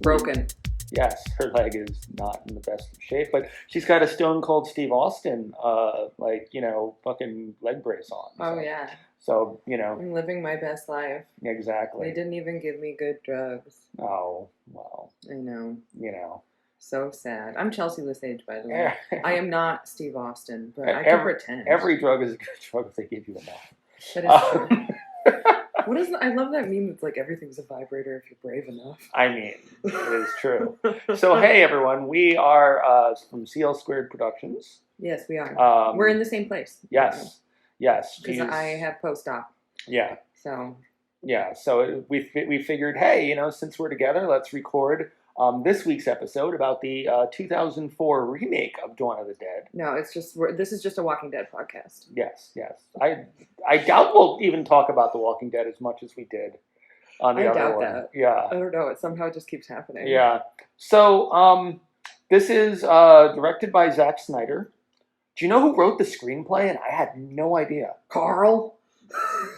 Broken. Yes, her leg is not in the best of shape, but she's got a Stone Cold Steve Austin, fucking leg brace on. Oh, So, yeah. So, I'm living my best life. Exactly. They didn't even give me good drugs. Oh, well. I know. You So sad. I'm Chelsea LeSage, by the know. way. I am not Steve Austin, but I can pretend. Every drug is a good drug if they give you enough. That is true. I love that meme that's like everything's a vibrator if you're brave enough. I mean, it is true. So, hey, everyone. We are from CL Squared Productions. Yes, we are. We're in the same place. Yes. Yes. Because I have post-op. Yeah. So. Yeah. So we figured, hey, since we're together, let's record this week's episode about the 2004 remake of Dawn of the Dead. No, this is just a Walking Dead podcast. Yes. I doubt we'll even talk about The Walking Dead as much as we did on the other one. I doubt that. Yeah. I don't know. It somehow just keeps happening. Yeah. So this is directed by Zack Snyder. Do you know who wrote the screenplay? And I had no idea. Carl?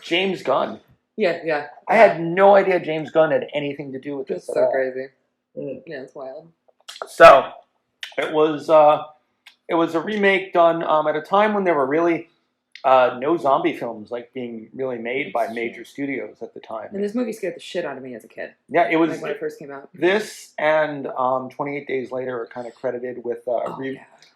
James Gunn. Yeah. I had no idea James Gunn had anything to do with this. It's so crazy. Yeah, it's wild. So it was a remake done at a time when there were really no zombie films being really made by major studios at the time. And this movie scared the shit out of me as a kid. Yeah, it was when it first came out. This and 28 Days Later are kind of credited with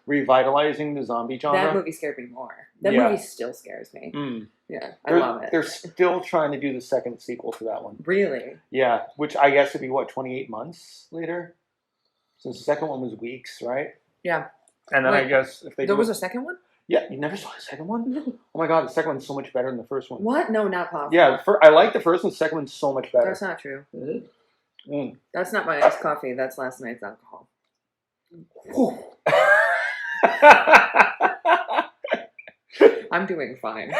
revitalizing the zombie genre. That movie scared me more. That movie still scares me. Yeah, I love it. They're still trying to do the second sequel to that one. Really? Yeah, which I guess would be 28 months later? So the second one was weeks, right? Yeah. And then I guess if they there was a second one? Yeah, you never saw the second one? No. Oh my god, the second one's so much better than the first one. What? No, not possible. Yeah, I like the first one. The second one's so much better. That's not true. That's not my iced coffee. That's last night's alcohol. I'm doing fine.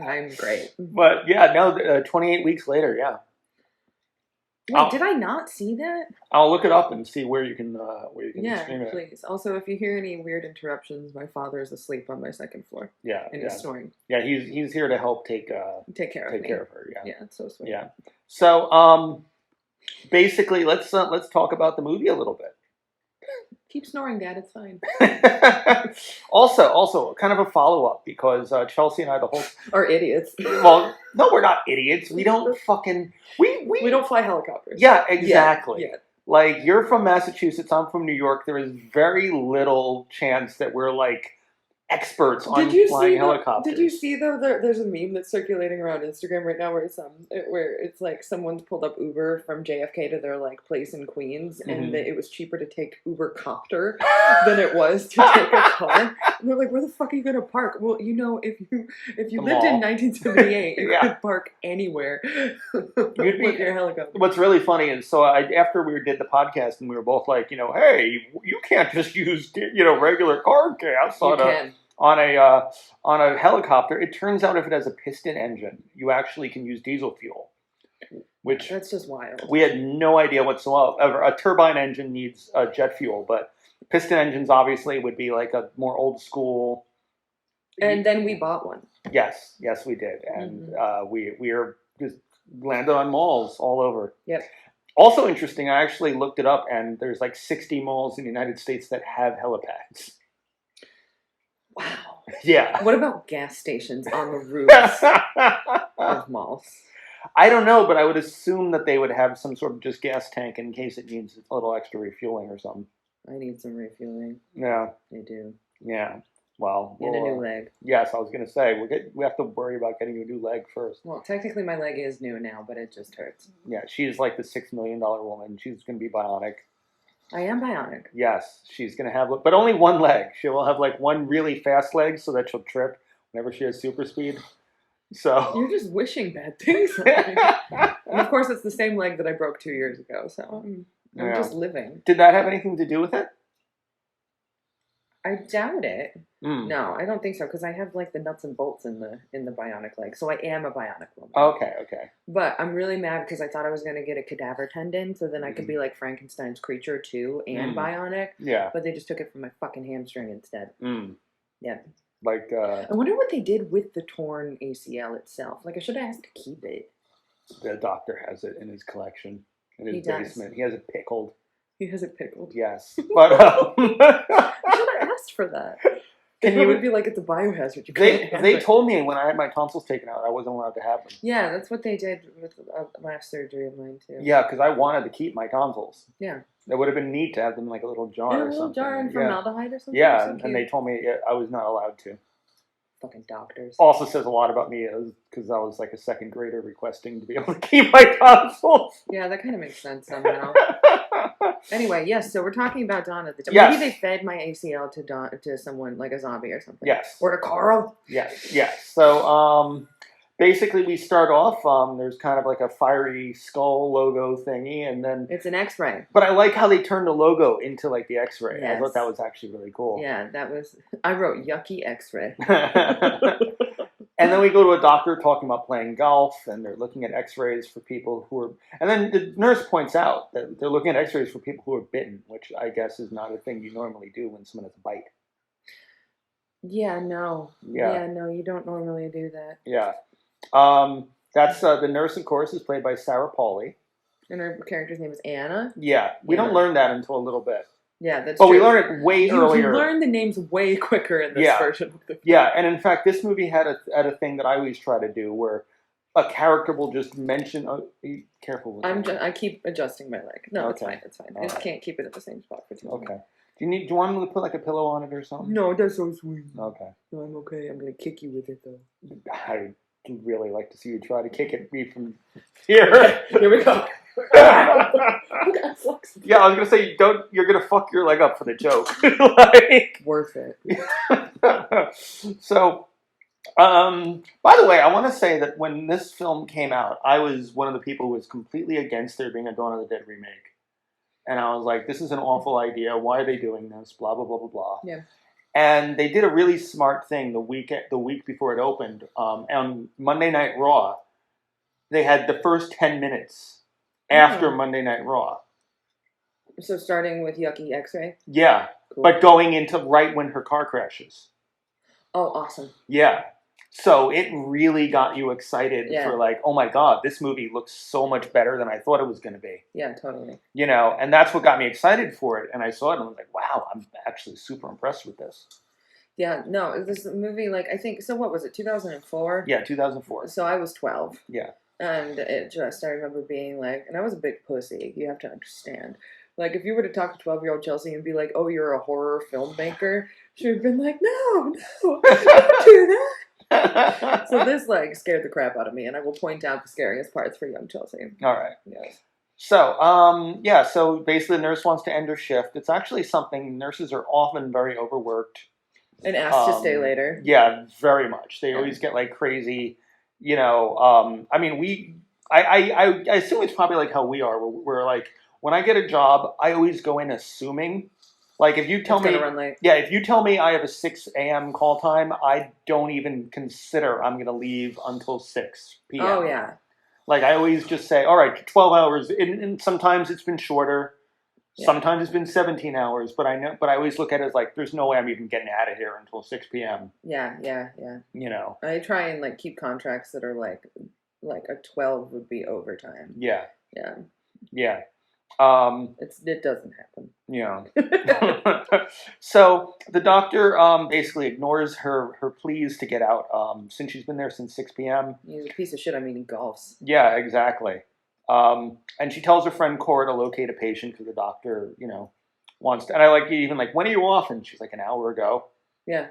I'm great. But yeah, no, 28 weeks later, yeah. Wait, did I not see that? I'll look it up and see where you can stream it. Yeah, please. Also, if you hear any weird interruptions, my father is asleep on my second floor. Yeah, and he's snoring. Yeah, he's here to help take care of her. Yeah, yeah, it's so sweet. Yeah. So basically, let's talk about the movie a little bit. Keep snoring, Dad. It's fine. Also, kind of a follow-up because Chelsea and I are idiots. Well, no, we're not idiots. We don't fucking we don't fly helicopters. Yeah, exactly. Yeah. Like you're from Massachusetts, I'm from New York. There is very little chance that we're experts on flying helicopters. Did you see though? There's a meme that's circulating around Instagram right now where it's someone's pulled up Uber from JFK to their place in Queens, and it was cheaper to take Uber copter than it was to take a car. And they're like, "Where the fuck are you gonna park?" Well, if you lived in 1978, you could park anywhere with your helicopter. What's really funny is after we did the podcast and we were both like, hey, you can't just use regular car gas on a helicopter. It turns out if it has a piston engine, you actually can use diesel fuel. Which that's just wild. We had no idea whatsoever. A turbine engine needs jet fuel, but piston engines obviously would be a more old school. And then we bought one. Yes, we did, and we are just landed on malls all over. Yep. Also interesting, I actually looked it up, and there's 60 malls in the United States that have helipads. Wow. Yeah. What about gas stations on the roofs of malls? I don't know, but I would assume that they would have some sort of just gas tank in case it needs a little extra refueling or something. I need some refueling. Yeah. I do. Yeah. Well, get a new leg. Yes, I was going to say, we have to worry about getting a new leg first. Well, technically my leg is new now, but it just hurts. Yeah, she's the $6 million woman. She's going to be bionic. I am bionic. Yes, she's going to have, but only one leg. She will have one really fast leg so that she'll trip whenever she has super speed. So you're just wishing bad things on me. And of course, it's the same leg that I broke 2 years ago. So I'm just living. Did that have anything to do with it? I doubt it. No, I don't think so, because I have the nuts and bolts in the bionic leg, so I am a bionic woman. Okay. But I'm really mad because I thought I was going to get a cadaver tendon, so then I could be like Frankenstein's creature too and bionic. Yeah. But they just took it from my fucking hamstring instead. Yeah. I wonder what they did with the torn ACL itself. I should have asked to keep it. The doctor has it in his collection. in his He basement. does. He has it pickled. He has it pickled. Yes. But I should have asked for that. Can It you? would be like it's a biohazard. You They told me when I had my tonsils taken out, I wasn't allowed to have them. Yeah, that's what they did with last surgery of mine too. Yeah, because I wanted to keep my tonsils. Yeah. It would have been neat to have them in like a little jar In a or little something. jar in formaldehyde or something. Yeah, so and they told me I was not allowed to. Fucking doctors. Also says a lot about me because I was like a second grader requesting to be able to keep my tonsils. Yeah, that kind of makes sense somehow. Anyway, yes, so we're talking about Dawn of the Dead. Yes. Maybe they fed my ACL to someone like a zombie or something. Yes. Or to Carl. Yes. So basically we start off, there's kind of like a fiery skull logo thingy, and then it's an X-ray. But I like how they turned the logo into like the X-ray. Yes. I thought that was actually really cool. Yeah, I wrote yucky X-ray. And then we go to a doctor talking about playing golf, and they're looking at X-rays for people who are. And then the nurse points out that they're looking at X-rays for people who are bitten, which I guess is not a thing you normally do when someone has a bite. Yeah, no. Yeah, no, you don't normally do that. Yeah. That's the nurse, of course, is played by Sarah Pauli. And her character's name is Anna. Yeah, we don't learn that until a little bit. Yeah, that's true. But we learn it way earlier. You learn the names way quicker in this version. Yeah, and in fact, this movie had a thing that I always try to do where a character will just mention. Be careful with that. I keep adjusting my leg. No, okay. It's fine. I just can't keep it at the same spot for too long. Okay. Do you want me to put like a pillow on it or something? No, that's so sweet. Okay. No, I'm okay. I'm gonna kick you with it though. I would really like to see you try to kick it me from here. Here we go. Yeah, I was gonna say you're gonna fuck your leg up for the joke. Like, worth it. So, by the way, I want to say that when this film came out, I was one of the people who was completely against there being a Dawn of the Dead remake, and I was like, "This is an awful idea. Why are they doing this? Blah blah blah blah blah." Yeah. And they did a really smart thing the week before it opened. On Monday Night Raw, they had the first 10 minutes after Monday Night Raw. So starting with yucky X-ray? Yeah, cool. But going into right when her car crashes. Oh, awesome. Yeah. So it really got you excited for like, oh my God, this movie looks so much better than I thought it was going to be. Yeah, totally. You know, and that's what got me excited for it. And I saw it and I was like, wow, I'm actually super impressed with this. Yeah, no, this movie, like, I think, so what was it, 2004? Yeah, 2004. So I was 12. Yeah. And I remember being like, and I was a big pussy, you have to understand. Like, if you were to talk to 12-year-old Chelsea and be like, oh, you're a horror filmmaker, she would have been like, no, don't do that. So this, like, scared the crap out of me, and I will point out the scariest parts for young Chelsea. All right. Yes. So, so basically the nurse wants to end her shift. It's actually something, nurses are often very overworked. And asked to stay later. Yeah, very much. They always get, like, crazy, you know, I mean, I assume it's probably like how we are. We're like, when I get a job, I always go in assuming. Like, if you tell me, if you tell me I have a 6 a.m. call time, I don't even consider I'm going to leave until 6 p.m. Oh, yeah. Like, I always just say, all right, 12 hours. And sometimes it's been shorter. Yeah. Sometimes it's been 17 hours. But I always look at it as, like, there's no way I'm even getting out of here until 6 p.m. Yeah. You know. I try and, like, keep contracts that are, like a 12 would be overtime. Yeah. It doesn't happen. Yeah. So the doctor basically ignores her pleas to get out since she's been there since 6 p.m. He's a piece of shit. I mean, he golfs. Yeah, exactly. And she tells her friend Cora to locate a patient because the doctor, you know, wants to. And I like even like, when are you off? And she's like, an hour ago. Yeah.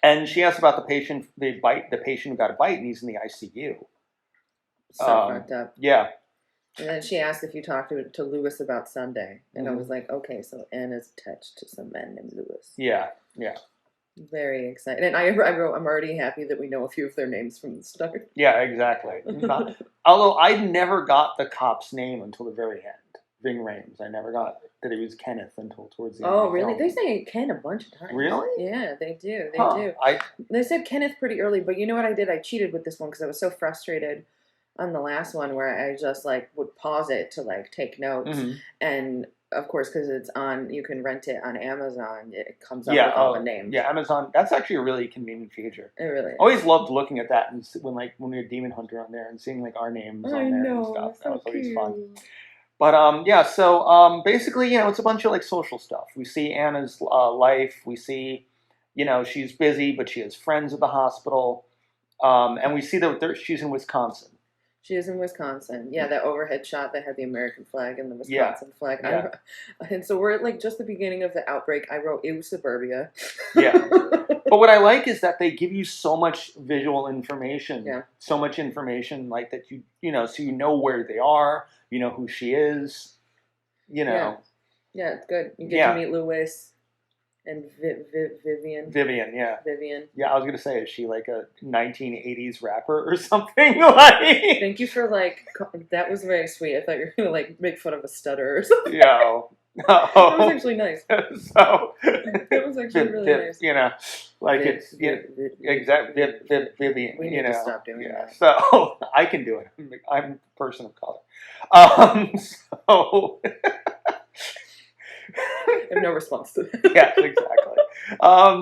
And she asks about the patient. The patient who got a bite, and he's in the ICU. So fucked up. Yeah. And then she asked if you talked to Lewis about Sunday. And I was like, okay, so Anna's attached to some man named Lewis. Yeah. Very excited. And I wrote, I'm already happy that we know a few of their names from the start. Yeah, exactly. Although I never got the cop's name until the very end. Ving Rhames. I never got that it was Kenneth until towards the end. Oh, really? They say Ken a bunch of times. Really? Yeah, they do. They do. They said Kenneth pretty early, but you know what I did? I cheated with this one because I was so frustrated on the last one where I just like would pause it to like take notes, and of course, because it's on, you can rent it on Amazon. It comes up with all the names. Yeah, Amazon. That's actually a really convenient feature. It really is. Always loved looking at that and when we had Demon Hunter on there and seeing like our names on there and stuff. So that was always cute. fun. But yeah, so basically, it's a bunch of like social stuff. We see Anna's life. We see, she's busy, but she has friends at the hospital. And we see that she's in Wisconsin. She is in Wisconsin. Yeah, that overhead shot that had the American flag and the Wisconsin flag. Yeah. And so we're at like just the beginning of the outbreak. I wrote, "Ew, suburbia." Yeah. But what I like is that they give you so much visual information. Yeah. So much information like that so you know where they are, you know who she is, Yeah, it's good. You get to meet Louis and Vivian. Vivian, yeah. Vivian. Yeah, I was going to say, is she like a 1980s rapper or something? Like, thank you for that was very sweet. I thought you were going to like make fun of a stutter or something. No. That was actually nice. So that was actually really nice. Like it's exactly Vivian. We need to stop doing that. So I can do it. I'm a person of color. So I have no response to that. Yeah, exactly.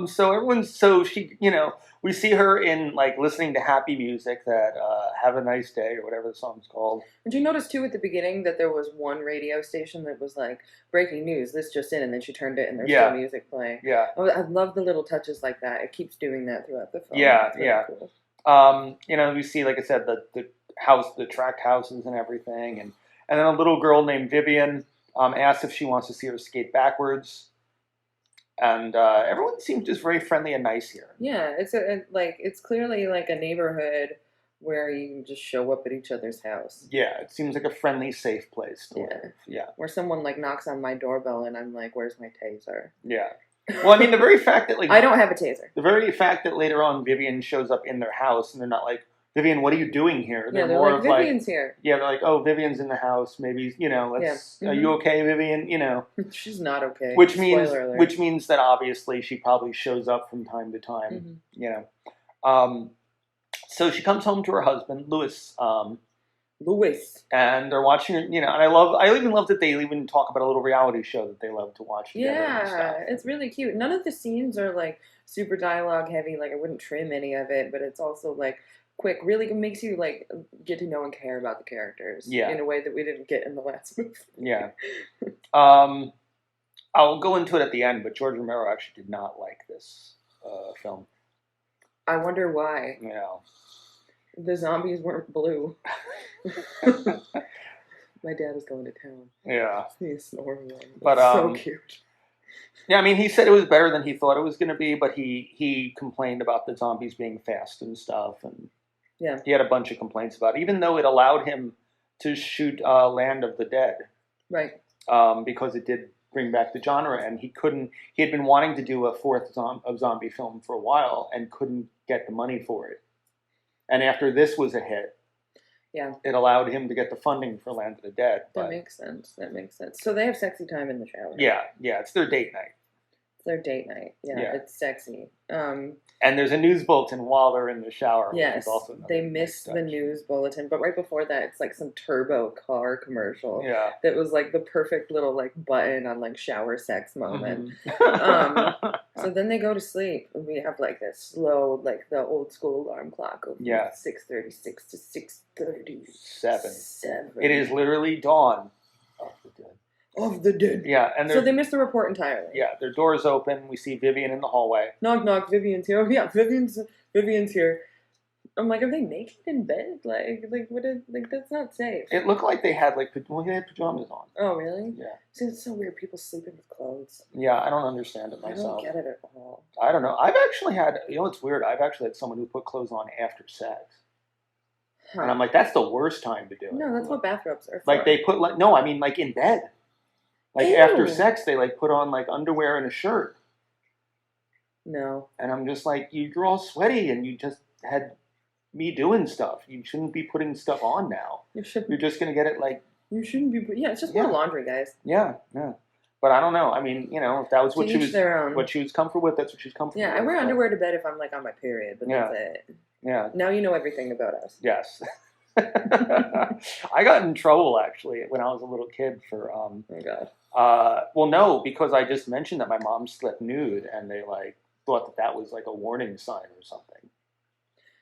So we see her in like listening to happy music that "Have a Nice Day" or whatever the song's called. Did you notice too at the beginning that there was one radio station that was like breaking news, this just in, and then she turned it and there's still music playing. Yeah. Oh, I love the little touches like that. It keeps doing that throughout the film. Yeah, really cool. We see, like I said, the house, the tract houses and everything, and then a little girl named Vivian asks if she wants to see her skate backwards. And everyone seems just very friendly and nice here. Yeah, it's clearly like a neighborhood where you can just show up at each other's house. Yeah, it seems like a friendly, safe place to live. Yeah. Where someone like knocks on my doorbell and I'm like, "Where's my taser?" Yeah. Well, I mean, the very fact that I don't have a taser. The very fact that later on Vivian shows up in their house and they're not like, "Vivian, what are you doing here?" They're more like, "Vivian's here." Yeah, they're like, "Oh, Vivian's in the house. Maybe let's. Are you okay, Vivian? She's not okay. Which means that obviously she probably shows up from time to time. So she comes home to her husband, Louis. And they're watching her, and I even love that they even talk about a little reality show that they love to watch together. Yeah, it's really cute. None of the scenes are like super dialogue heavy. Like I wouldn't trim any of it, but it's also like quick. Really makes you like get to know and care about the characters. Yeah. In a way that we didn't get in the last movie. Yeah. I'll go into it at the end, but George Romero actually did not like this film. I wonder why. Yeah. The zombies weren't blue. My dad is going to town. Yeah. He's snoring. But so cute. Yeah, I mean, he said it was better than he thought it was going to be, but he complained about the zombies being fast and stuff, and he had a bunch of complaints about it, even though it allowed him to shoot Land of the Dead. Right. Because it did bring back the genre, and he had been wanting to do a fourth zombie film for a while and couldn't get the money for it. And after this was a hit, it allowed him to get the funding for Land of the Dead. That makes sense. So they have sexy time in the shower. Yeah, it's their date night. It's their date night. Yeah, it's sexy. And there's a news bulletin while they're in the shower. Yes, they missed the news bulletin, but right before that, it's like some turbo car commercial. Yeah, that was like the perfect little like button on like shower sex moment. Mm-hmm. So then they go to sleep, and we have like this slow, like the old school alarm clock of 6:36 to 6:37. It is literally dawn of the dead. Yeah, and so they missed the report entirely. Yeah, their door's open. We see Vivian in the hallway. Knock, knock. Vivian's here. Oh, yeah, Vivian's here. I'm like, are they naked in bed? Like what? That's not safe. It looked like they had they had pajamas on. Oh, really? Yeah. See, it's so weird. People sleeping with clothes. Yeah, I don't understand it myself. I don't get it at all. I don't know. I've actually had. It's weird. I've actually had someone who put clothes on after sex. Huh. And I'm like, that's the worst time to do it. No, that's what bathrobes are for. Like they put no, I mean like in bed. Like after sex, they like put on like underwear and a shirt. No. And I'm just like, you're all sweaty and you just had me doing stuff. You shouldn't be putting stuff on now. You're just going to get it like... You shouldn't be... Yeah, it's just more laundry, guys. Yeah. But I don't know. I mean, if that was what she was comfortable with, that's what she's comfortable with. Yeah, I wear underwear to bed if I'm like on my period, but that's it. Yeah. Now you know everything about us. Yes. I got in trouble actually when I was a little kid for oh God. Well, no, because I just mentioned that my mom slept nude, and they like thought that was like a warning sign or something.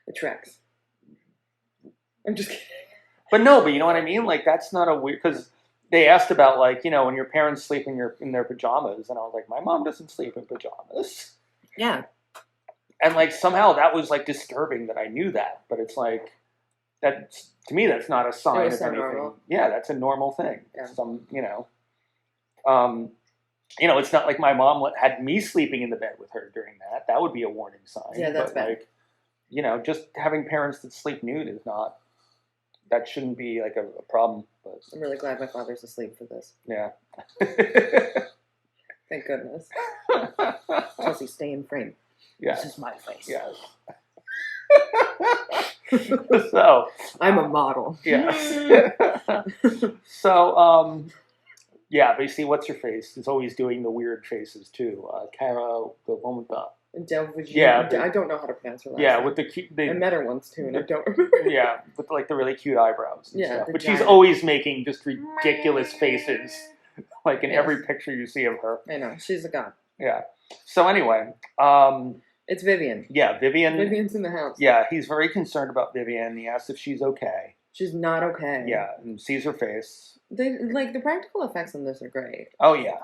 It tracks. I'm just kidding. But you know what I mean? Like, that's not a weird, because they asked about, like, you know, when your parents sleep in their pajamas, and I was like, my mom doesn't sleep in pajamas. Yeah. And, like, somehow that was, like, disturbing that I knew that. But it's like, that's, to me, that's not a sign of anything. Normal. Yeah, that's a normal thing. Yeah. It's not like my mom had me sleeping in the bed with her during that. That would be a warning sign. Yeah, that's bad. Like, you know, just having parents that sleep nude is not, that shouldn't be like a problem. But I'm really glad my father's asleep for this. Yeah. Thank goodness. Chelsea, stay in frame. Yeah. This is my face. Yes. So I'm a model. Yes. So yeah, basically, what's your face? It's always doing the weird faces too. Cara, the one with the I don't know how to pronounce her last name. With the cute. I met her once too, and I don't remember. Yeah, with like the really cute eyebrows. And stuff. But giant. She's always making just ridiculous faces, like in every picture you see of her. I know, she's a god. Yeah. So anyway, it's Vivian. Yeah, Vivian. Vivian's in the house. Yeah, he's very concerned about Vivian. He asks if she's okay. She's not okay. Yeah, and sees her face. The practical effects on this are great. Oh yeah.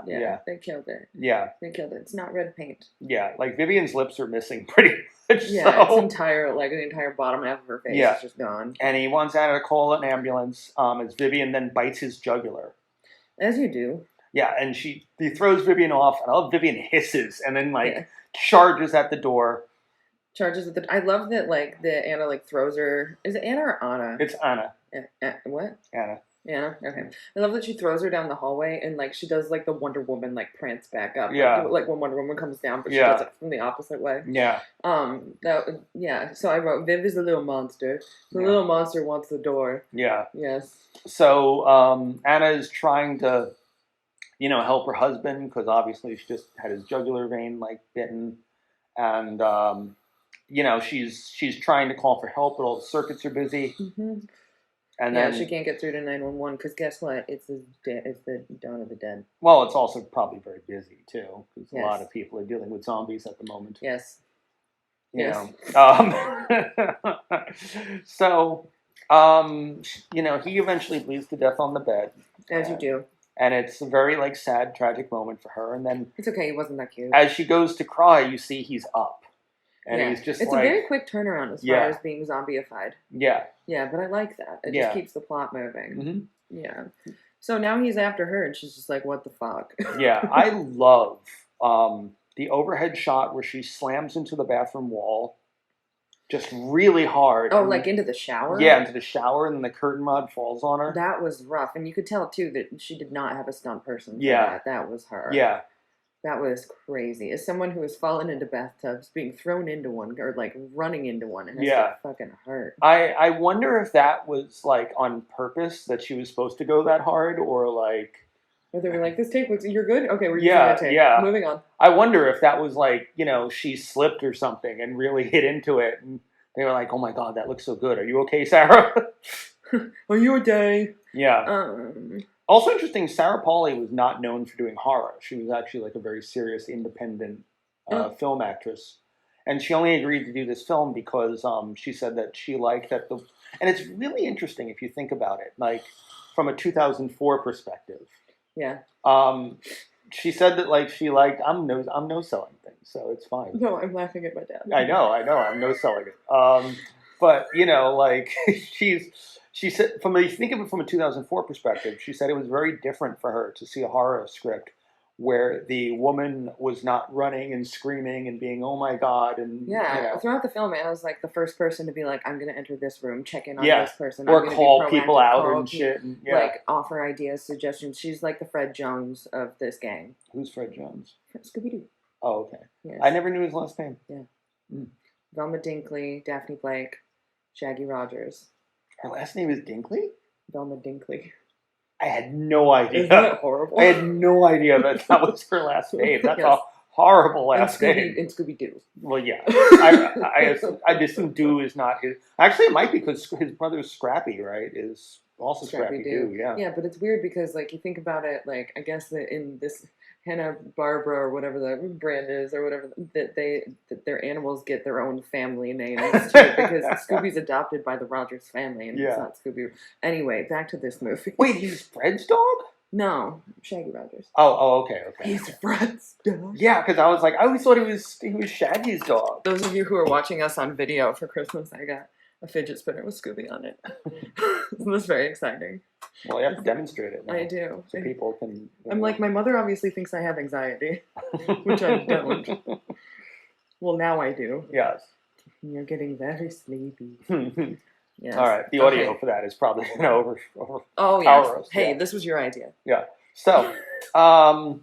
They killed it. Yeah, they killed it. It's not red paint. Yeah, like Vivian's lips are missing pretty much. Yeah, the entire bottom half of her face is just gone. And he wants Anna to call an ambulance. As Vivian then bites his jugular. As you do. Yeah, and he throws Vivian off, and I love Vivian hisses and then charges at the door. I love that that Anna throws her. Is it Anna or Anna? It's Anna. What? Anna. Okay. I love that she throws her down the hallway and she does the Wonder Woman prance back up. Yeah. Like when Wonder Woman comes down, but she does it from the opposite way. Yeah. So I wrote, Viv is a little monster. The little monster wants the door. Yeah. Yes. So Anna is trying to, help her husband because obviously she just had his jugular vein bitten, and she's trying to call for help, but all the circuits are busy. Mm-hmm. And then she can't get through to 911 because guess what? It's the dawn of the dead. Well, it's also probably very busy too because a lot of people are dealing with zombies at the moment. Yes. So, he eventually bleeds to death on the bed. As you do. And it's a very sad, tragic moment for her. And then it's okay. He wasn't that cute. As she goes to cry, you see he's up. And he's just it's a very quick turnaround as far as being zombieified. Yeah. Yeah, but I like that. It just keeps the plot moving. Mm-hmm. Yeah. So now he's after her, and she's just like, what the fuck? Yeah, I love the overhead shot where she slams into the bathroom wall just really hard. Oh, into the shower? Yeah, into the shower, and then the curtain rod falls on her. That was rough. And you could tell, too, that she did not have a stunt person for that was her. Yeah. That was crazy. As someone who has fallen into bathtubs, being thrown into one, or running into one, it has to fucking hurt. I wonder if that was on purpose, that she was supposed to go that hard, or Or they were this take looks, you're good? Okay, we're using that take. Yeah. Moving on. I wonder if that was she slipped or something and really hit into it, and they were like, oh my god, that looks so good. Are you okay, Sarah? Are you okay? Yeah. Also interesting, Sarah Polley was not known for doing horror. She was actually a very serious, independent film actress. And she only agreed to do this film because she said that she liked that and it's really interesting if you think about it, from a 2004 perspective. Yeah. She said that she liked, I'm no selling things, so it's fine. No, I'm laughing at my dad. I know, I'm no selling it. But she said, think of it from a 2004 perspective, she said it was very different for her to see a horror script where the woman was not running and screaming and being, oh my god. And throughout the film, Anna's the first person to be I'm going to enter this room, check in on this person. Or call people out and shit. And, offer ideas, suggestions. She's the Fred Jones of this gang. Who's Fred Jones? Scooby-Doo. Oh, okay. Yes. I never knew his last name. Yeah. Velma Dinkley, Daphne Blake, Shaggy Rogers. Her last name is Dinkley? Velma Dinkley. I had no idea. Isn't that horrible? I had no idea that was her last name. That's a horrible last name. And Scooby-Doo. Well, yeah. I assume Doo is not his. Actually, it might be because his brother Scrappy, right, is Also Scrappy-Doo, yeah. Yeah, but it's weird because, like, you think about it, like, I guess that in this Hanna-Barbera or whatever the brand is or whatever, that their animals get their own family names too, because Scooby's adopted by the Rogers family and it's not Scooby. Anyway, back to this movie. Wait, he's Fred's dog? No, Shaggy Rogers. Okay. He's Fred's dog. Yeah, because I was like, I always thought he was Shaggy's dog. Those of you who are watching us on video for Christmas, I got a fidget spinner with Scooby on it. It was very exciting. Well, you have to demonstrate it now. I do. So people can... I'm like, my mother obviously thinks I have anxiety, which I don't. Well, now I do. Yes. You're getting very sleepy. Yes. All right. The audio for that is probably going to over Oh, yes. Hey, this was your idea. Yeah. So, so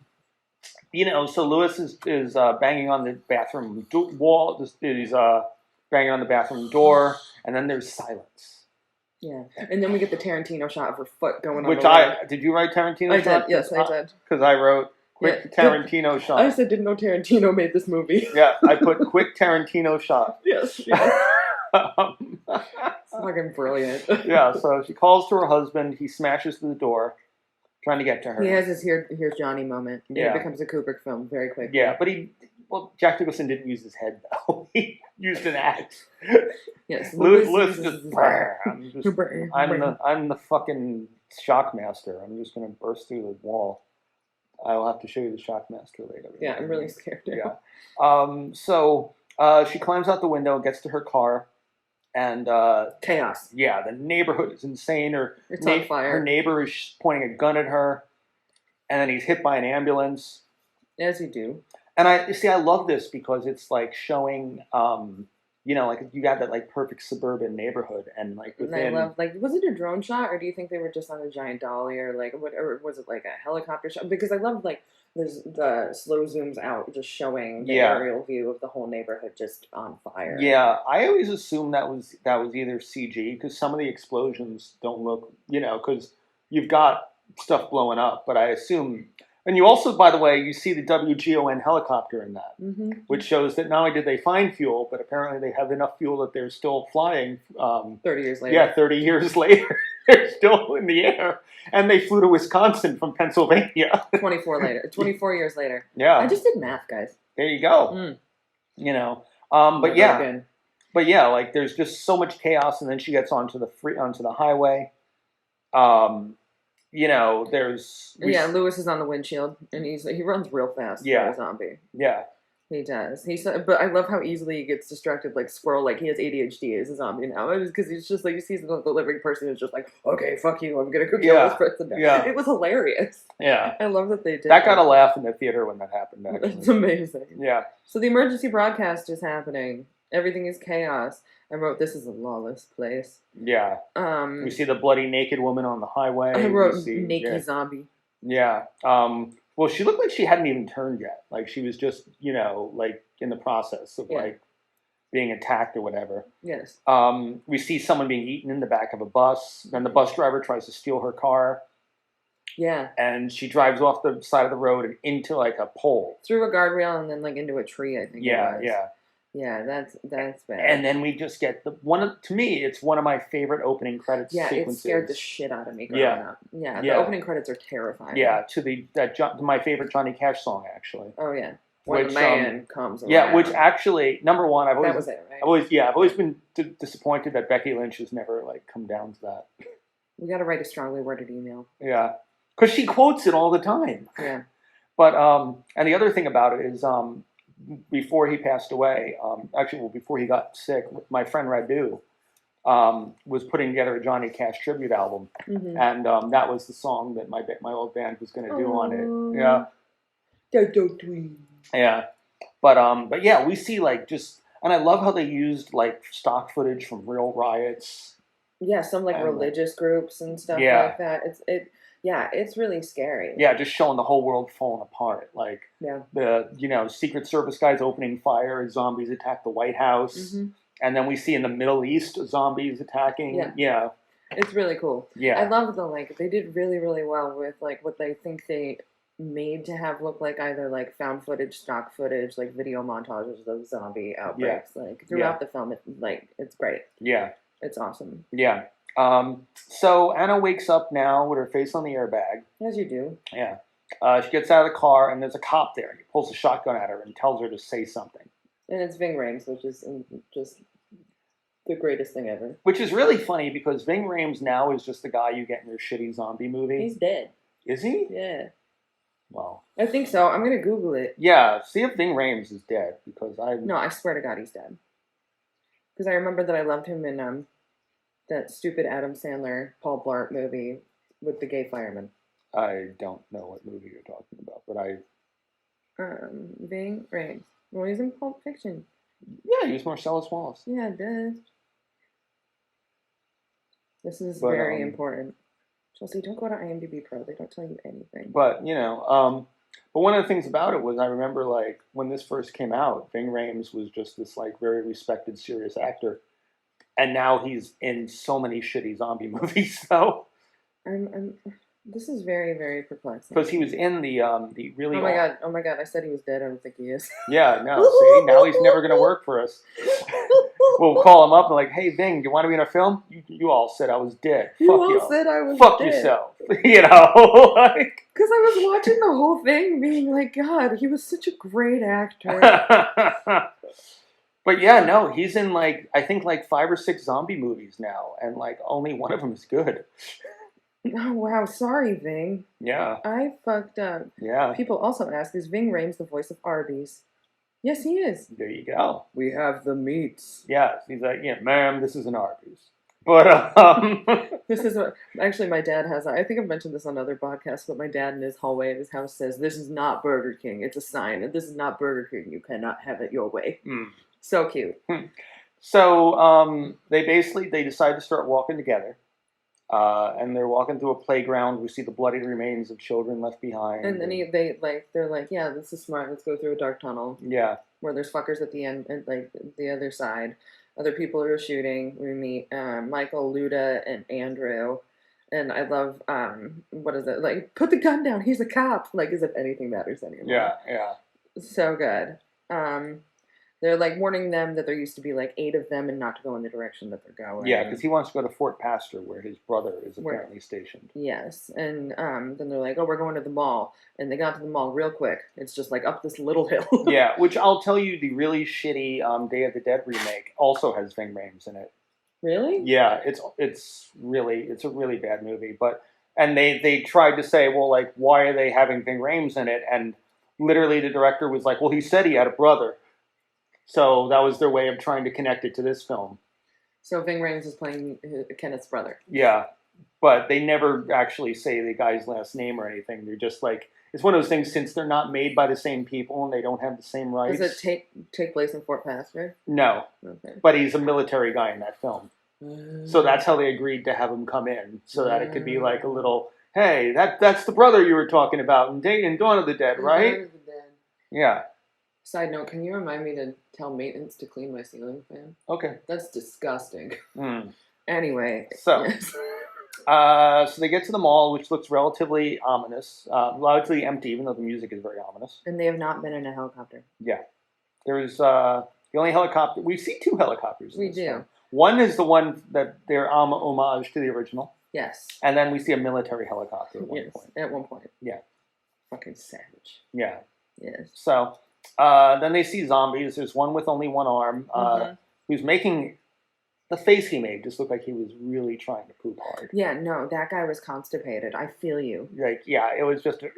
Lewis is banging on the bathroom wall. He's banging on the bathroom door, and then there's silence. Yeah, and then we get the Tarantino shot of her foot going on. Which did you write Tarantino shot? I did. Yes, I did. Because I wrote quick Tarantino shot. I said didn't know Tarantino made this movie. Yeah, I put quick Tarantino shot. Yes. It's fucking brilliant. Yeah, so she calls to her husband. He smashes through the door, trying to get to her. He has his here's Johnny moment. Yeah. It becomes a Kubrick film very quickly. Yeah, but Jack Nicholson didn't use his head though. He used an axe. Yes, Lewis just I'm the fucking shock master. I'm just gonna burst through the wall. I'll have to show you the shock master later. Yeah, I'm really scared now. Yeah. So she climbs out the window and gets to her car, and chaos. Yeah, the neighborhood is insane. It's on fire. Her neighbor is pointing a gun at her, and then he's hit by an ambulance. As you do. And I love this because it's like showing, like you got that like perfect suburban neighborhood, and like within. And I love was it a drone shot, or do you think they were just on a giant dolly, or or was it like a helicopter shot? Because I love there's the slow zooms out, just showing the aerial view of the whole neighborhood just on fire. Yeah, I always assumed that was either CG because some of the explosions don't look, because you've got stuff blowing up, but I assume. And you also, by the way, you see the WGON helicopter in that, which shows that not only did they find fuel, but apparently they have enough fuel that they're still flying. 30 years later. Yeah, 30 years later. They're still in the air. And they flew to Wisconsin from Pennsylvania. 24 years later. Yeah. I just did math, guys. There you go. But yeah, there's just so much chaos, and then she gets onto the highway. Lewis is on the windshield, and he runs real fast for a zombie. Yeah. He does. But I love how easily he gets distracted like squirrel. Like he has ADHD as a zombie now. Because he's just like, he sees the living person is just like, okay, fuck you, I'm gonna go kill this person now. Yeah. It was hilarious. Yeah. I love that they did that. Got a laugh in the theater when that happened, actually. It's amazing. Yeah. So the emergency broadcast is happening. Everything is chaos. I wrote, this is a lawless place. Yeah. We see the bloody naked woman on the highway. I wrote naked zombie. Yeah. Well, she looked like she hadn't even turned yet. Like she was just, in the process of being attacked or whatever. Yes. We see someone being eaten in the back of a bus. Then the bus driver tries to steal her car. Yeah. And she drives off the side of the road and into like a pole. Through a guardrail and then into a tree, I think. Yeah, Yeah, that's bad. And then we just get to me, it's one of my favorite opening credits sequences. It scared the shit out of me growing up. Yeah, the opening credits are terrifying. Yeah, to my favorite Johnny Cash song, actually. Oh, yeah. When the man comes around. Yeah, which actually, number one, I've always been disappointed that Becky Lynch has never come down to that. We got to write a strongly worded email. Yeah, because she quotes it all the time. Yeah. But and the other thing about it is before he passed away, before he got sick, my friend Radu was putting together a Johnny Cash tribute album, and that was the song that my old band was going to do on it. Yeah. Yeah, but yeah, we see and I love how they used stock footage from real riots. Yeah, some religious groups and stuff like that. It's really scary. Yeah, just showing the whole world falling apart. The Secret Service guys opening fire as zombies attack the White House, and then we see in the Middle East zombies attacking. Yeah. It's really cool. Yeah, I love they did really, really well with what they think they made to have look like either found footage, stock footage, video montages of zombie outbreaks. Throughout the film, it's great. Yeah, it's awesome. Yeah. So Anna wakes up now with her face on the airbag. As you do. Yeah. She gets out of the car, and there's a cop there. He pulls a shotgun at her and tells her to say something. And it's Ving Rhames, which is just the greatest thing ever. Which is really funny because Ving Rhames now is just the guy you get in your shitty zombie movie. He's dead. Is he? Yeah. Well. I think so. I'm going to Google it. Yeah, see if Ving Rhames is dead because No, I swear to God he's dead. Because I remember that I loved him in that stupid Adam Sandler, Paul Blart movie with the gay fireman. I don't know what movie you're talking about, but Ving Rhames. Well, he's in Pulp Fiction. Yeah, he was Marcellus Wallace. Yeah, duh. This is very important. Chelsea, don't go to IMDb Pro. They don't tell you anything. But, but one of the things about it was I remember, like, when this first came out, Ving Rhames was just this, like, very respected, serious actor. And now he's in so many shitty zombie movies, so. This is very, very perplexing. Because he was in the really. Oh my god! I said he was dead. I don't think he is. Yeah, no. See, now he's never going to work for us. We'll call him up and like, hey, Ving, do you want to be in a film? You all said I was dead. You all said I was Fuck dead. yourself. Like. Because I was watching the whole thing, being like, God, he was such a great actor. But yeah, no, he's in like I think like 5 or 6 zombie movies now, and like only one of them is good. Oh, wow. Sorry, Ving. Yeah. I fucked up. Yeah. People also ask, is Ving Rhames the voice of Arby's? Yes, he is. There you go. We have the meats. Yeah. He's like, yeah, ma'am, this is an Arby's. But, This is what, actually, my dad has, I think I've mentioned this on other podcasts, but my dad in his hallway of his house says, this is not Burger King. It's a sign. And this is not Burger King. You cannot have it your way. So cute. So, they decide to start walking together. And they're walking through a playground. We see the bloody remains of children left behind. And then they're like, yeah, this is smart. Let's go through a dark tunnel. Yeah. Where there's fuckers at the end, and like the other side. Other people are shooting. We meet Michael, Luda, and Andrew. And I love, what is it? Like, put the gun down. He's a cop. Like, as if anything matters anymore. Yeah, yeah. So good. They're like warning them that there used to be like 8 of them and not to go in the direction that they're going. Yeah, because he wants to go to Fort Pastor where his brother is apparently stationed. Yes, and then they're like, oh, we're going to the mall. And they got to the mall real quick. It's just like up this little hill. Yeah, which I'll tell you, the really shitty Day of the Dead remake also has Ving Rhames in it. Really? Yeah, it's a really bad movie. And they tried to say, well, like, why are they having Ving Rhames in it? And literally the director was like, well, he said he had a brother. So that was their way of trying to connect it to this film. So Ving Rhames is playing Kenneth's brother. Yeah, but they never actually say the guy's last name or anything. They're just like, it's one of those things, since they're not made by the same people and they don't have the same rights. Does it take place in Fort Pastor? No. Okay. But he's a military guy in that film. So that's how they agreed to have him come in, so that it could be like a little, hey, that's the brother you were talking about in Dawn of the Dead, right? Dawn of the Dead. Yeah. Side note, can you remind me to tell maintenance to clean my ceiling fan? Okay. That's disgusting. Anyway. So, yes. So they get to the mall, which looks relatively ominous, largely empty, even though the music is very ominous. And they have not been in a helicopter. Yeah. There's the only helicopter. We see 2 helicopters. We do. Film. One is the one that they're homage to the original. Yes. And then we see a military helicopter at one point. At one point. Yeah. Fucking savage. Yeah. Yes. So then they see zombies. There's one with only one arm who's making the face he made just look like he was really trying to poop hard. Yeah, no, that guy was constipated. I feel you. Like, yeah, it was just a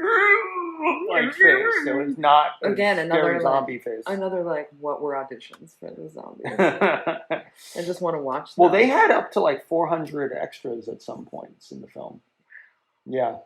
like face. It was not another zombie face. Another like, what were auditions for the zombies? I just want to watch them. Well, they had up to like 400 extras at some points in the film. Yeah.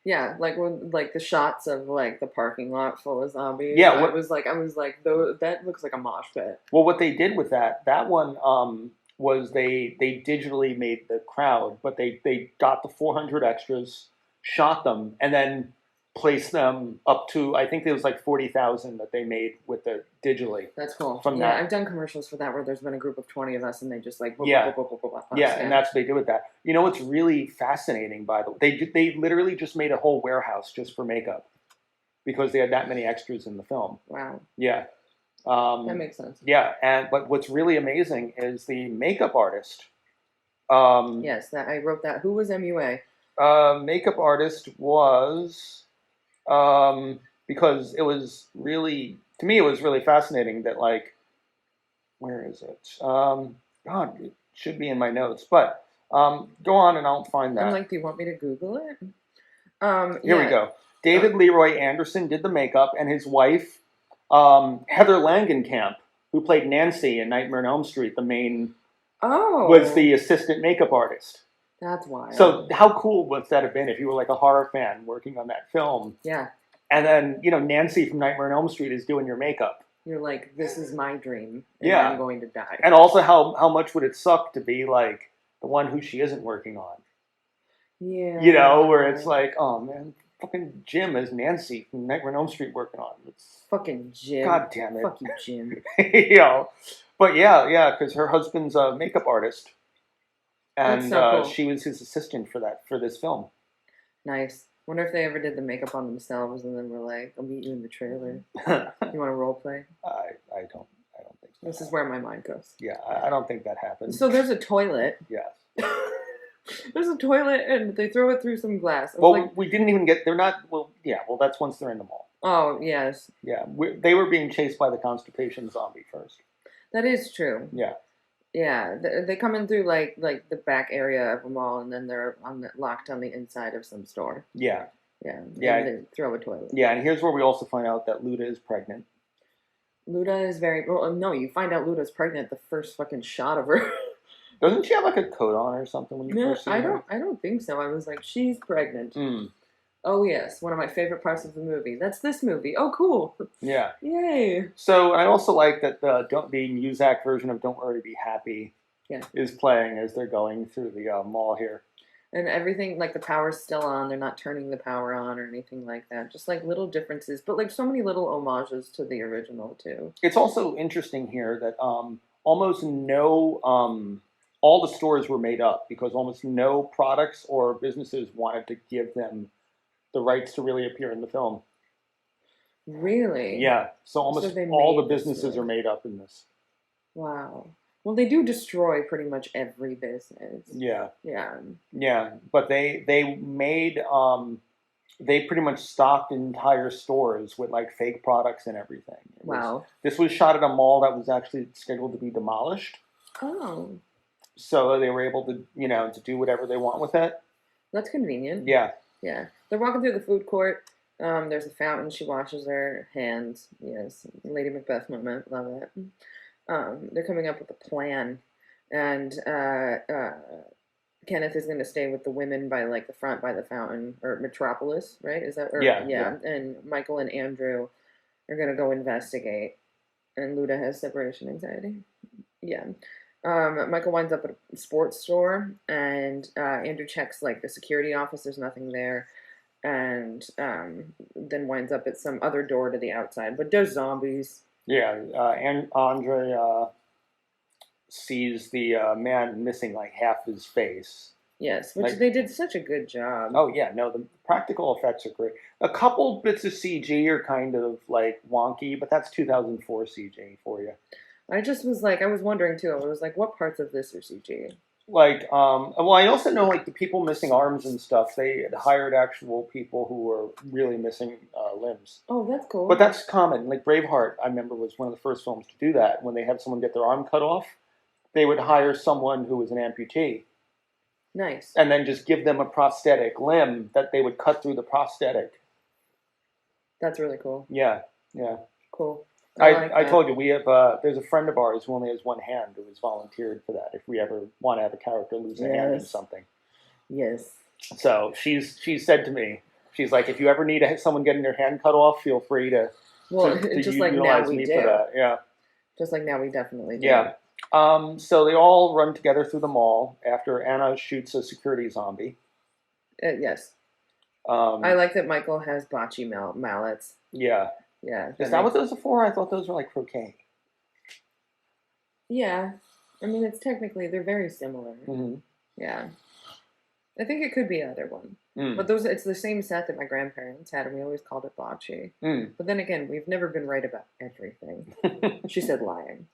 Yeah, like when the shots of like the parking lot full of zombies. Yeah, I was like, that looks like a mosh pit. Well, what they did with that one was they digitally made the crowd, but they got the 400 extras, shot them, and then placed them up to, I think there was like 40,000 that they made with the digitally. That's cool. From that. I've done commercials for that where there's been a group of 20 of us and they just like and that's what they did with that. You know what's really fascinating, by the way? They literally just made a whole warehouse just for makeup because they had that many extras in the film. Wow. Yeah. That makes sense. Yeah, but what's really amazing is the makeup artist Yes, that I wrote that. Who was MUA? Makeup artist was because it was really to me it was really fascinating that like where is it? God, it should be in my notes, but go on and I'll find that. I'm like, do you want me to Google it? Here we go. David Leroy Anderson did the makeup, and his wife, Heather Langenkamp, who played Nancy in Nightmare on Elm Street, was the assistant makeup artist. That's wild. So how cool would that have been if you were like a horror fan working on that film? Yeah. And then, Nancy from Nightmare on Elm Street is doing your makeup. You're like, this is my dream, and I'm going to die. And also, how much would it suck to be like the one who she isn't working on? Yeah. Where it's like, oh man, fucking Jim as Nancy from Nightmare on Elm Street working on. It's fucking Jim. God damn it. Fuck you, Jim. But yeah, because her husband's a makeup artist, and so cool. she was his assistant for this film. Nice. Wonder if they ever did the makeup on themselves and then were like, "I'll meet you in the trailer. You want to role play?" I don't think so. This is where my mind goes. Yeah, I don't think that happens. So there's a toilet. Yes. There's a toilet and they throw it through some glass. Well, we didn't even get. They're not. Well, yeah. Well, that's once they're in the mall. Oh yes. Yeah, they were being chased by the constipation zombie first. That is true. Yeah. Yeah, they come in through like the back area of a mall, and then they're locked on the inside of some store. Yeah. Yeah. Yeah. And they throw a toilet. Yeah, and here's where we also find out that Luda is pregnant. Luda is very well. No, you find out Luda's pregnant the first fucking shot of her. Doesn't she have like a coat on or something when you first see her? I don't think so. I was like, she's pregnant. Oh yes, one of my favorite parts of the movie. That's this movie. Oh cool. Yeah. Yay. So I also like that the Muzak version of "Don't Worry, Be Happy" is playing as they're going through the mall here. And everything, like the power's still on. They're not turning the power on or anything like that. Just like little differences, but like so many little homages to the original too. It's also interesting here that almost no all the stores were made up because almost no products or businesses wanted to give them the rights to really appear in the film. Really? Yeah. So almost all the businesses are made up in this. Wow. Well, they do destroy pretty much every business. Yeah. Yeah. Yeah, but they made they pretty much stocked entire stores with like fake products and everything. This was shot at a mall that was actually scheduled to be demolished. Oh. So they were able to, to do whatever they want with it. That's convenient. Yeah. Yeah. They're walking through the food court. There's a fountain. She washes her hands. Yes. Lady Macbeth moment. Love it. They're coming up with a plan. And Kenneth is going to stay with the women by like the front by the fountain or Metropolis, right? Is that? Yeah. And Michael and Andrew are going to go investigate. And Luda has separation anxiety. Yeah. Michael winds up at a sports store, and Andrew checks like the security office. There's nothing there, and then winds up at some other door to the outside. But there's zombies. Yeah, and Andre sees the man missing like half his face. Yes, which they did such a good job. Oh yeah, no, the practical effects are great. A couple bits of CG are kind of like wonky, but that's 2004 CG for you. I just was like, I was wondering too. I was like, what parts of this are CG? Like, well, I also know like the people missing arms and stuff. They had hired actual people who were really missing limbs. Oh, that's cool. But that's common. Like Braveheart, I remember was one of the first films to do that. When they have someone get their arm cut off, they would hire someone who was an amputee. Nice. And then just give them a prosthetic limb that they would cut through the prosthetic. That's really cool. Yeah, yeah. Cool. I told you, we have, there's a friend of ours who only has one hand who has volunteered for that if we ever want to have a character lose a hand in something. Yes. So she said to me, she's like, if you ever need someone getting their hand cut off, feel free to just like now we do. For that. Yeah. Just like now we definitely do. Yeah. So they all run together through the mall after Anna shoots a security zombie. Yes. I like that Michael has bocce mallets. Yeah. Yeah. Is that what those are for? I thought those were like croquet. Yeah. I mean, it's technically, they're very similar. Mm-hmm. Yeah. I think it could be either one. But it's the same set that my grandparents had, and we always called it bocce. But then again, we've never been right about everything. She said lying.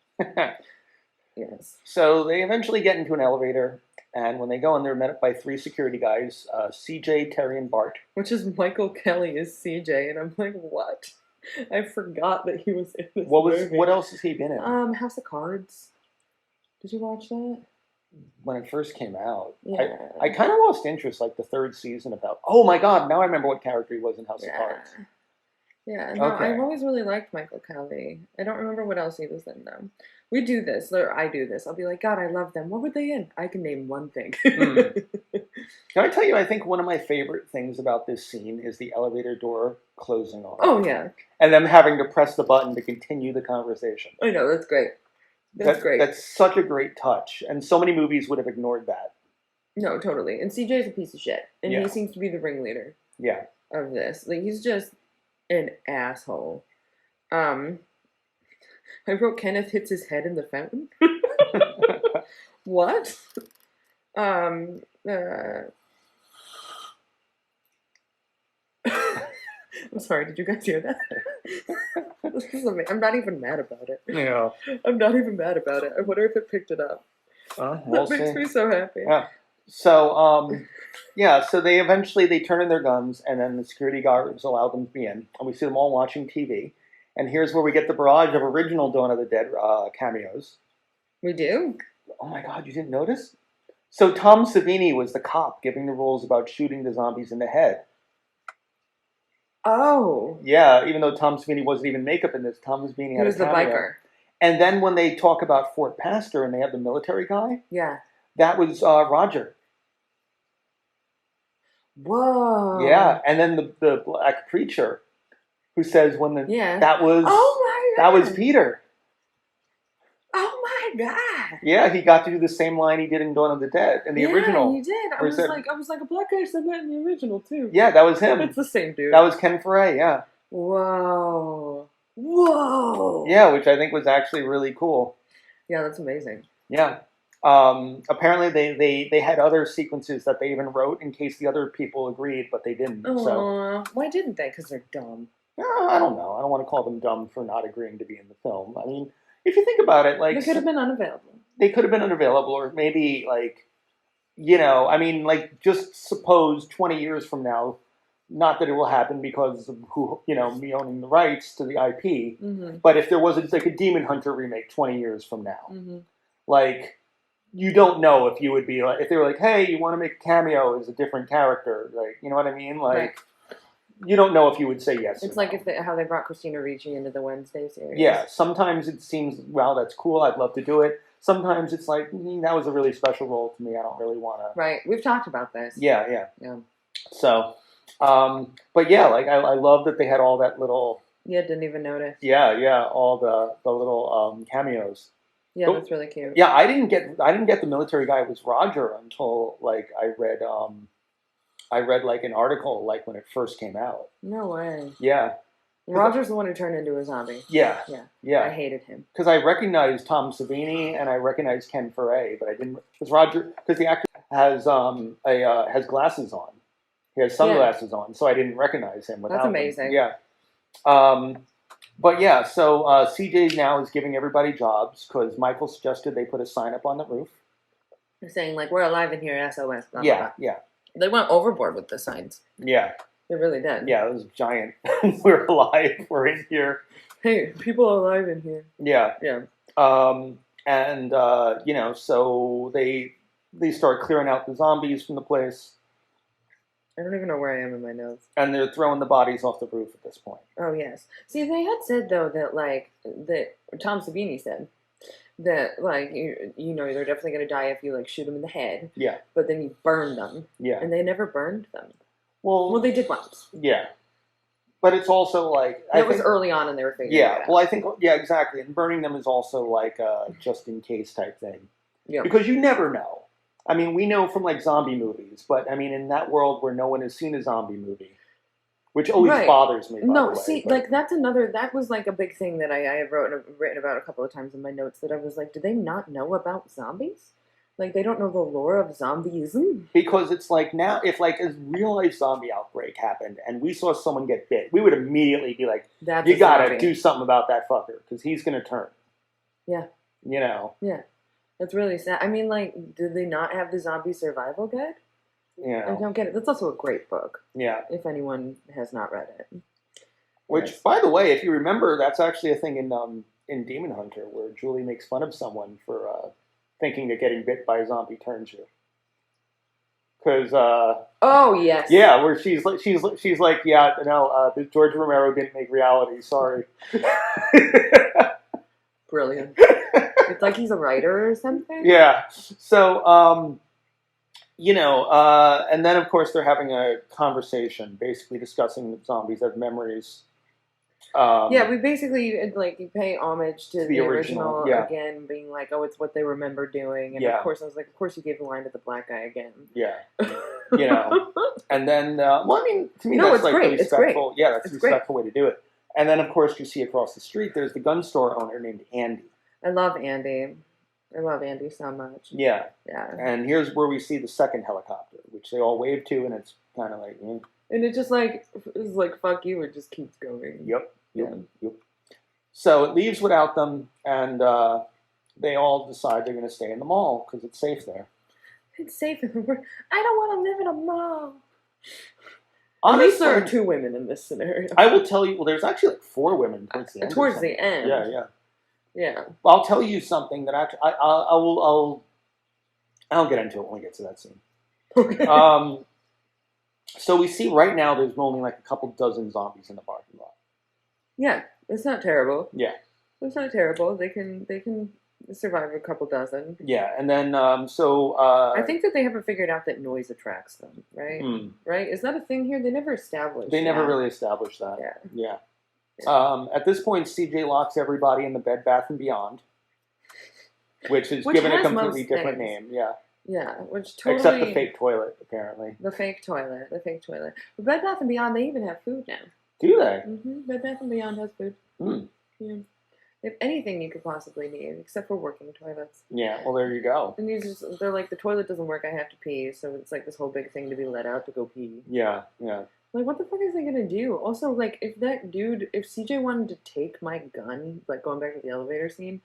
Yes. So they eventually get into an elevator, and when they go in, they're met by 3 security guys, CJ, Terry, and Bart. Which is Michael Kelly as CJ, and I'm like, what? I forgot that he was in this movie. What else has he been in? House of Cards. Did you watch that? When it first came out. Yeah. I kind of lost interest, like the 3rd season about. Oh my god! Now I remember what character he was in House of Cards. Yeah. No, okay. I've always really liked Michael Kelly. I don't remember what else he was in though. We do this, or I do this. I'll be like, God, I love them. What were they in? I can name one thing. Can I tell you? I think one of my favorite things about this scene is the elevator door closing on. Oh yeah. And them having to press the button to continue the conversation. I know, that's great. That's great. That's such a great touch, and so many movies would have ignored that. No, totally. And CJ's a piece of shit, and he seems to be the ringleader. Yeah. Of this, like he's just an asshole. I wrote Kenneth hits his head in the fountain. What? I'm sorry, did you guys hear that? I'm not even mad about it. Yeah. I'm not even mad about it. I wonder if it picked it up. We'll that makes me so happy. Yeah. So, so they turn in their guns, and then the security guards allow them to be in, and we see them all watching TV. And here's where we get the barrage of original Dawn of the Dead cameos. We do? Oh my god, you didn't notice? So Tom Savini was the cop giving the rules about shooting the zombies in the head. Oh. Yeah, even though Tom Savini wasn't even makeup in this, Tom Savini had he was the biker. And then when they talk about Fort Pastor and they have the military guy, yeah, that was Roger. Whoa. Yeah, and then the black preacher who says that was oh my God. That was Peter. Oh my God. Yeah, he got to do the same line he did in Dawn of the Dead in the original. Yeah, he did. I was like a black guy said that in the original too. Yeah, that was him. It's the same dude. That was Ken Foray, yeah. Whoa. Yeah, which I think was actually really cool. Yeah, that's amazing. Yeah. Apparently they had other sequences that they even wrote in case the other people agreed, but they didn't. So why didn't they? Because they're dumb. I don't know. I don't want to call them dumb for not agreeing to be in the film. I mean, if you think about it, like they could have been unavailable. They could have been unavailable, or maybe I mean, just suppose 20 years from now, not that it will happen because of me owning the rights to the IP, but if there was a Demon Hunter remake 20 years from now, you don't know if you would be if they were like, hey, you want to make a cameo as a different character, you know what I mean? Right. You don't know if you would say yes. It's like how they brought Christina Ricci into the Wednesday series. Yeah, sometimes it seems, wow, that's cool, I'd love to do it. Sometimes it's like, that was a really special role to me, I don't really want to. Right, we've talked about this. Yeah. So, but yeah, I love that they had all that little. Yeah, didn't even notice. Yeah, all the little cameos. Yeah, that's really cute. Yeah, I didn't get the military guy was Roger until I read an article when it first came out. No way. Yeah. Roger's the one who turned into a zombie. Yeah. I hated him. Because I recognized Tom Savini and I recognized Ken Foray, but I didn't. Because the actor has has glasses on. He has sunglasses on, so I didn't recognize him. That's amazing. Yeah. But yeah, so CJ now is giving everybody jobs because Michael suggested they put a sign up on the roof. They're saying we're alive in here, SOS. Blah, yeah, blah, blah. Yeah. They went overboard with the signs. Yeah. They really did. Yeah, it was giant. We're alive. We're in here. Hey, people are alive in here. Yeah. Yeah. And so they start clearing out the zombies from the place. I don't even know where I am in my notes. And they're throwing the bodies off the roof at this point. Oh yes. See, they had said though that Tom Savini said that they're definitely gonna die if you shoot them in the head. Yeah. But then you burn them. Yeah. And they never burned them. Well, they did once. Yeah. But it's also it was early on and they were figuring it out. Well, I think exactly. And burning them is also a just in case type thing. Yeah. Because you never know. I mean, we know from zombie movies, but I mean, in that world where no one has seen a zombie movie, which always bothers me. That was a big thing that I have written about a couple of times in my notes that I was like, do they not know about zombies? They don't know the lore of zombieism? Because it's now, if a real life zombie outbreak happened and we saw someone get bit, we would immediately be like, you gotta do something about that fucker because he's gonna turn. Yeah. Yeah. That's really sad. I mean, like, did they not have the zombie survival guide? Yeah. I don't get it. That's also a great book. Yeah. If anyone has not read it. Which, yes. By the way, if you remember, that's actually a thing in Demon Hunter where Julie makes fun of someone for thinking that getting bit by a zombie turns you. Because oh yes, yeah, where she's like, yeah, no, George Romero didn't make reality. Sorry. Brilliant. It's like he's a writer or something. Yeah. So and then of course they're having a conversation, basically discussing zombies as memories. Yeah, we basically you pay homage to the original yeah. Again, being like, oh, it's what they remember doing, and of course I was like, of course you gave the line to the black guy again. Yeah, and then well, I mean, to me that's like great. the respectful. It's great. Yeah, that's the respectful way to do it. And then of course you see across the street there's the gun store owner named Andy. I love Andy. I love Andy so much. Yeah, yeah. And here's where we see the second helicopter, which they all wave to, and it's kind of like. And it just it's like fuck you, it just keeps going. Yep. So it leaves without them, and they all decide they're going to stay in the mall because it's safe there. It's safe. I don't want to live in a mall. Honestly, at least there are 2 women in this scenario. I will tell you. Well, there's actually like 4 women towards the end. Towards the end. Yeah. I'll tell you something that actually I'll get into it when we get to that scene. Okay. So we see right now there's only like a couple dozen zombies in the parking lot. Yeah, it's not terrible. Yeah, it's not terrible. They can survive a couple dozen. Yeah, and then I think that they haven't figured out that noise attracts them, right? Right? Is that a thing here? They never established. They never really established that. Yeah. At this point, CJ locks everybody in the Bed Bath and Beyond, which is given a completely different name. Yeah. Yeah, which totally... Except the fake toilet, apparently. The fake toilet. But Bed Bath & Beyond, they even have food now. Do they? Mm-hmm. Bed Bath & Beyond has food. Yeah. They have anything you could possibly need, except for working toilets. Yeah, well, there you go. And they're like, the toilet doesn't work, I have to pee, so it's like this whole big thing to be let out to go pee. Yeah. Like, what the fuck is they gonna do? Also, like, if CJ wanted to take my gun, like, going back to the elevator scene,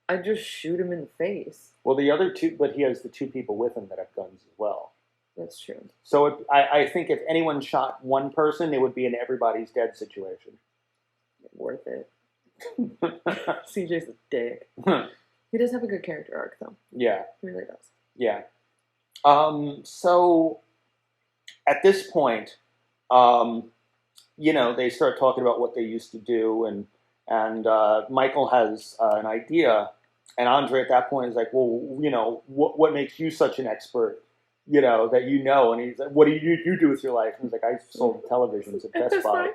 I'd just shoot him in the face. Well, the other 2, but he has the 2 people with him that have guns as well. That's true. So I think if anyone shot one person, it would be an everybody's dead situation. Worth it. CJ's a dick. He does have a good character arc, though. Yeah. He really does. Yeah. So, at this point, they start talking about what they used to do, and Michael has an idea, and Andre at that point is like, well, what makes you such an expert, that and he's like, what do you do with your life? And he's like, I sold televisions at Best Buy.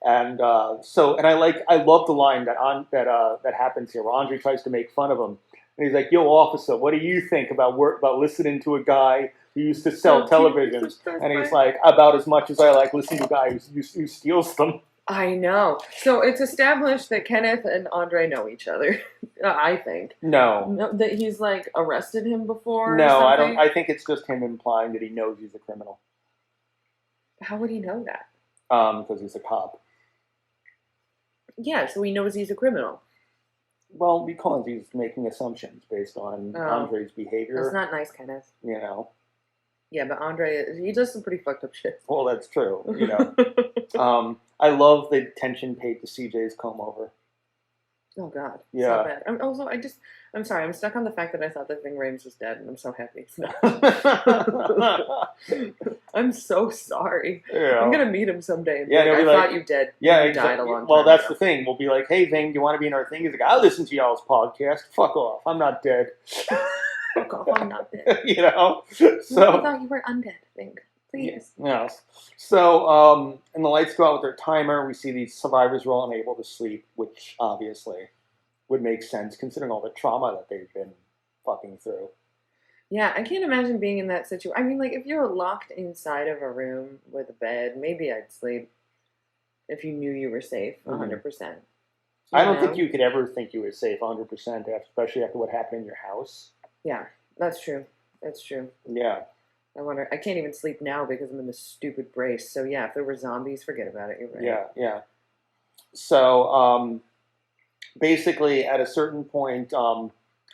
And I love the line that happens here, where Andre tries to make fun of him, and he's like, yo, officer, what do you think about listening to a guy who used to sell televisions? And he's like, about as much as I like listening to a guy who steals them. I know. So it's established that Kenneth and Andre know each other. I think. No, that he's like arrested him before. No, I don't. I think it's just him implying that he knows he's a criminal. How would he know that? Because he's a cop. Yeah, so he knows he's a criminal. Well, because he's making assumptions based on Andre's behavior. That's not nice, Kenneth. Yeah, but Andre, he does some pretty fucked up shit. Well, that's true. I love the attention paid to CJ's comb over. Oh God, yeah. So bad. I'm sorry. I'm stuck on the fact that I thought that Ving Rhames was dead, and I'm so happy it's not. I'm so sorry. Yeah. I'm gonna meet him someday. And I thought you dead. Yeah, you died a long time. Well, that's the thing. We'll be like, hey, Ving, do you want to be in our thing? He's like, I'll listen to y'all's podcast. Fuck off. I'm not dead. Fuck off. I'm not dead. So I thought you were undead, Ving. Please. Yes. So, and the lights go out with their timer. We see these survivors were all unable to sleep, which obviously would make sense considering all the trauma that they've been fucking through. Yeah, I can't imagine being in that situation. I mean, like, if you're locked inside of a room with a bed, maybe I'd sleep if you knew you were safe 100%. I don't think you could ever think you were safe 100%, especially after what happened in your house. Yeah, that's true. That's true. Yeah. I can't even sleep now because I'm in this stupid brace. So yeah, if there were zombies, forget about it. You're right. Yeah. So basically, at a certain point,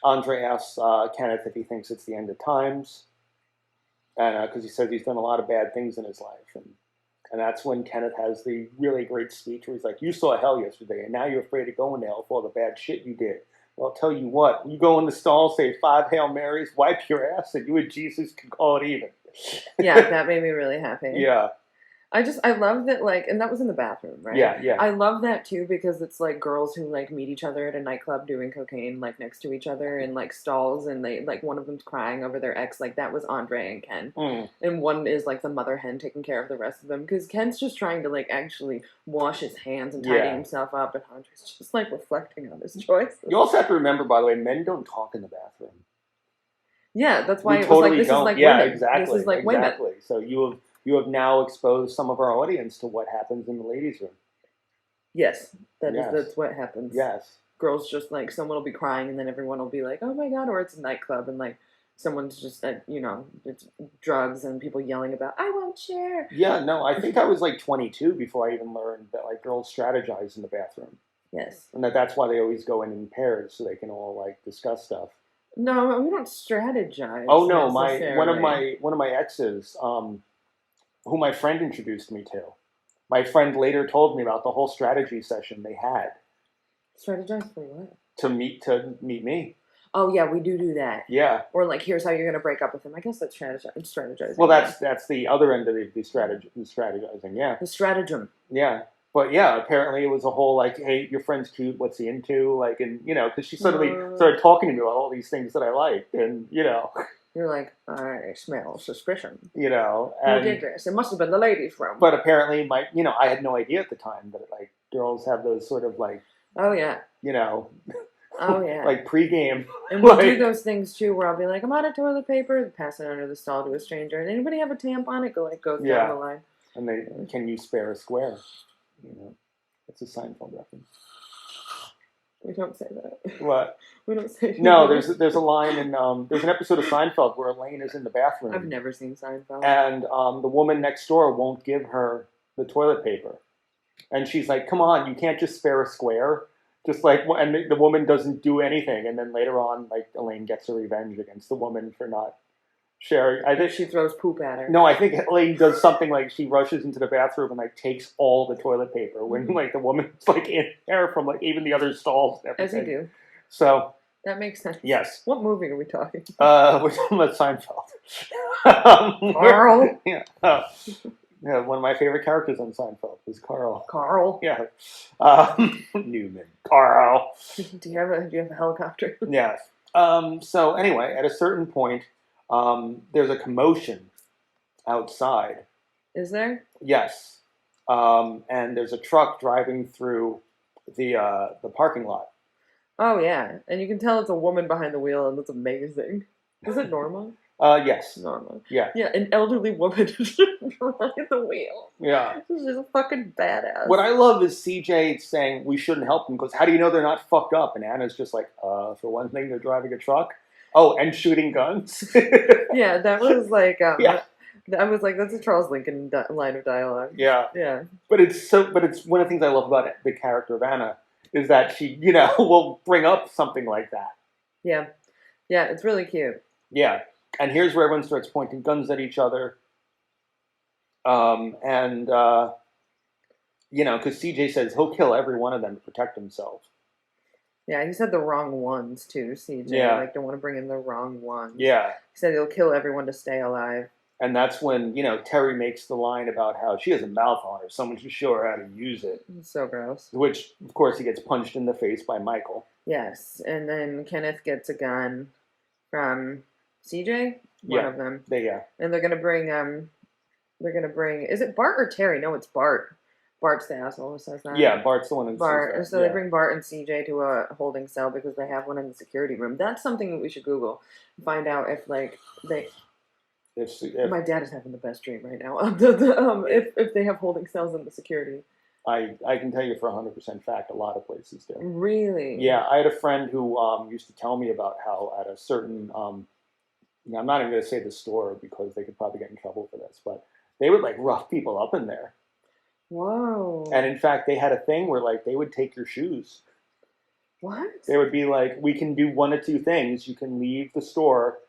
Andre asks Kenneth if he thinks it's the end of times, and because he says he's done a lot of bad things in his life, and that's when Kenneth has the really great speech where he's like, "You saw hell yesterday, and now you're afraid of going to hell for all the bad shit you did. Well, I'll tell you what, you go in the stall, say 5 Hail Marys, wipe your ass, and you and Jesus can call it even." Yeah, that made me really happy. Yeah. I love that, like, and that was in the bathroom, right? Yeah. I love that too because it's like girls who like meet each other at a nightclub doing cocaine, like next to each other in like stalls, and they like one of them's crying over their ex. Like that was Andre and Ken, and one is like the mother hen taking care of the rest of them because Ken's just trying to like actually wash his hands and tidy himself up, and Andre's just like reflecting on his choices. You also have to remember, by the way, men don't talk in the bathroom. Yeah, that's why we it totally was like this don't. is like yeah, women. Exactly. This is like exactly. women. So you have now exposed some of our audience to what happens in the ladies' room. Yes, that's what happens. Yes. Girls just like someone will be crying and then everyone will be like, "Oh my god!" Or it's a nightclub and like someone's just it's drugs and people yelling about, "I won't share." Yeah, no, I think I was like 22 before I even learned that like girls strategize in the bathroom. Yes. And that's why they always go in pairs so they can all like discuss stuff. No, we don't strategize. Oh no, one of my exes, who my friend introduced me to. My friend later told me about the whole strategy session they had. Strategize for what? To meet me. Oh yeah, we do that. Yeah. Or like, here's how you're gonna break up with him. I guess that's strategizing. Well, that's the other end of the strategizing. Yeah. The stratagem. Yeah. But yeah, apparently it was a whole like, hey, your friend's cute. What's he into? Like, and because she suddenly started talking to me about all these things that I liked, and You're like, I smell suspicion. And who did this? It must have been the ladies' room. But apparently, I had no idea at the time that like girls have those sort of like. Oh yeah. Oh yeah. Like pregame. And we'll do those things too, where I'll be like, I'm out of toilet paper, pass it under the stall to a stranger. And anybody have a tampon? It goes down the line. And can you spare a square? It's a Seinfeld reference. We don't say that. What? We don't say. No, there's a line in there's an episode of Seinfeld where Elaine is in the bathroom. I've never seen Seinfeld. And the woman next door won't give her the toilet paper, and she's like, "Come on, you can't just spare a square." Just like, and the woman doesn't do anything, and then later on, like Elaine gets her revenge against the woman for not sharing. I think she throws poop at her. No, I think Elaine does something like she rushes into the bathroom and like takes all the toilet paper when like the woman's like in there from like even the other stalls and everything. As you do. So that makes sense. Yes. What movie are we talking? We're talking about Seinfeld. Carl. Yeah, one of my favorite characters on Seinfeld was Carl. Carl. Yeah. Newman. Carl. Do you have a helicopter? Yes. So anyway, at a certain point, there's a commotion outside. Is there? Yes. And there's a truck driving through the parking lot. Oh yeah, and you can tell it's a woman behind the wheel, and that's amazing. Is it Norma? Yes. Norma. Yeah. Yeah, an elderly woman behind the wheel. Yeah. She's just a fucking badass. What I love is CJ saying we shouldn't help them because how do you know they're not fucked up? And Anna's just like, for one thing, they're driving a truck. Oh, and shooting guns. Yeah, that was like, yeah. I was like, that's a Charles Lincoln line of dialogue. Yeah. Yeah. But it's one of the things I love about the character of Anna is that she, will bring up something like that. Yeah. Yeah, it's really cute. Yeah. And here's where everyone starts pointing guns at each other. Because CJ says he'll kill every one of them to protect himself. Yeah, he said the wrong ones too, CJ. Yeah. Like, don't want to bring in the wrong ones. Yeah. He said he'll kill everyone to stay alive. And that's when, Terry makes the line about how she has a mouth on her. Someone should show her how to use it. It's so gross. Which, of course, he gets punched in the face by Michael. Yes. And then Kenneth gets a gun from CJ? One of them. And they're going to bring, is it Bart or Terry? No, it's Bart. Bart's the asshole who says that. Yeah, Bart's the one who Bart. says that. So they bring Bart and CJ to a holding cell because they have one in the security room. That's something that we should Google. Find out if, like, they... If my dad is having the best dream right now. If they have holding cells in the security. I can tell you for 100% fact, a lot of places do. Really? Yeah, I had a friend who used to tell me about how at a certain... I'm not even going to say the store because they could probably get in trouble for this, but they would, like, rough people up in there. Whoa. And in fact, they had a thing where like they would take your shoes. What? They would be like, we can do one of two things. You can leave the store.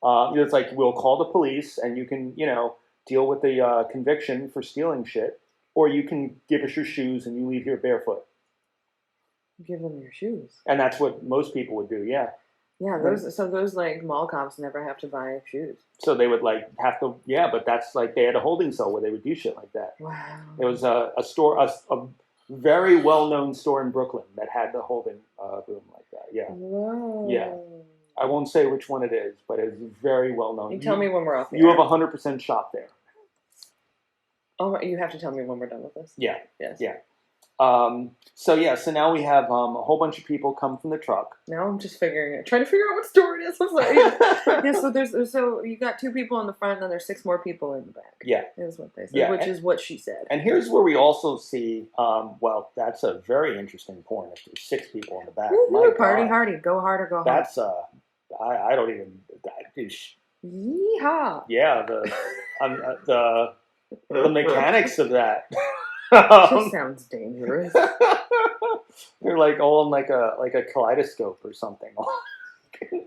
It's like, we'll call the police and you can, deal with the conviction for stealing shit. Or you can give us your shoes and you leave here barefoot. Give them your shoes. And that's what most people would do, yeah. Yeah, those like mall cops never have to buy shoes. So they would like have to, yeah, but that's like, they had a holding cell where they would do shit like that. Wow. There was a store, a very well-known store in Brooklyn that had the holding room like that, yeah. Whoa. Yeah. I won't say which one it is, but it's very well-known. You tell me when we're off the You air. have 100% shop there. Oh, you have to tell me when we're done with this. Yeah. Yes. Yeah. So now we have a whole bunch of people come from the truck. Now I'm just trying to figure out what store it is. I'm like, yeah, so you got 2 people in the front, and then there's 6 more people in the back. Yeah, is what they said, yeah, which is what she said. And here's where we also see, well, that's a very interesting point. If there's 6 people in the back, party hardy, go hard or go hard. That's I don't even. Yeehaw! Yeah, the mechanics of that. Just sounds dangerous. They're like all in like a kaleidoscope or something.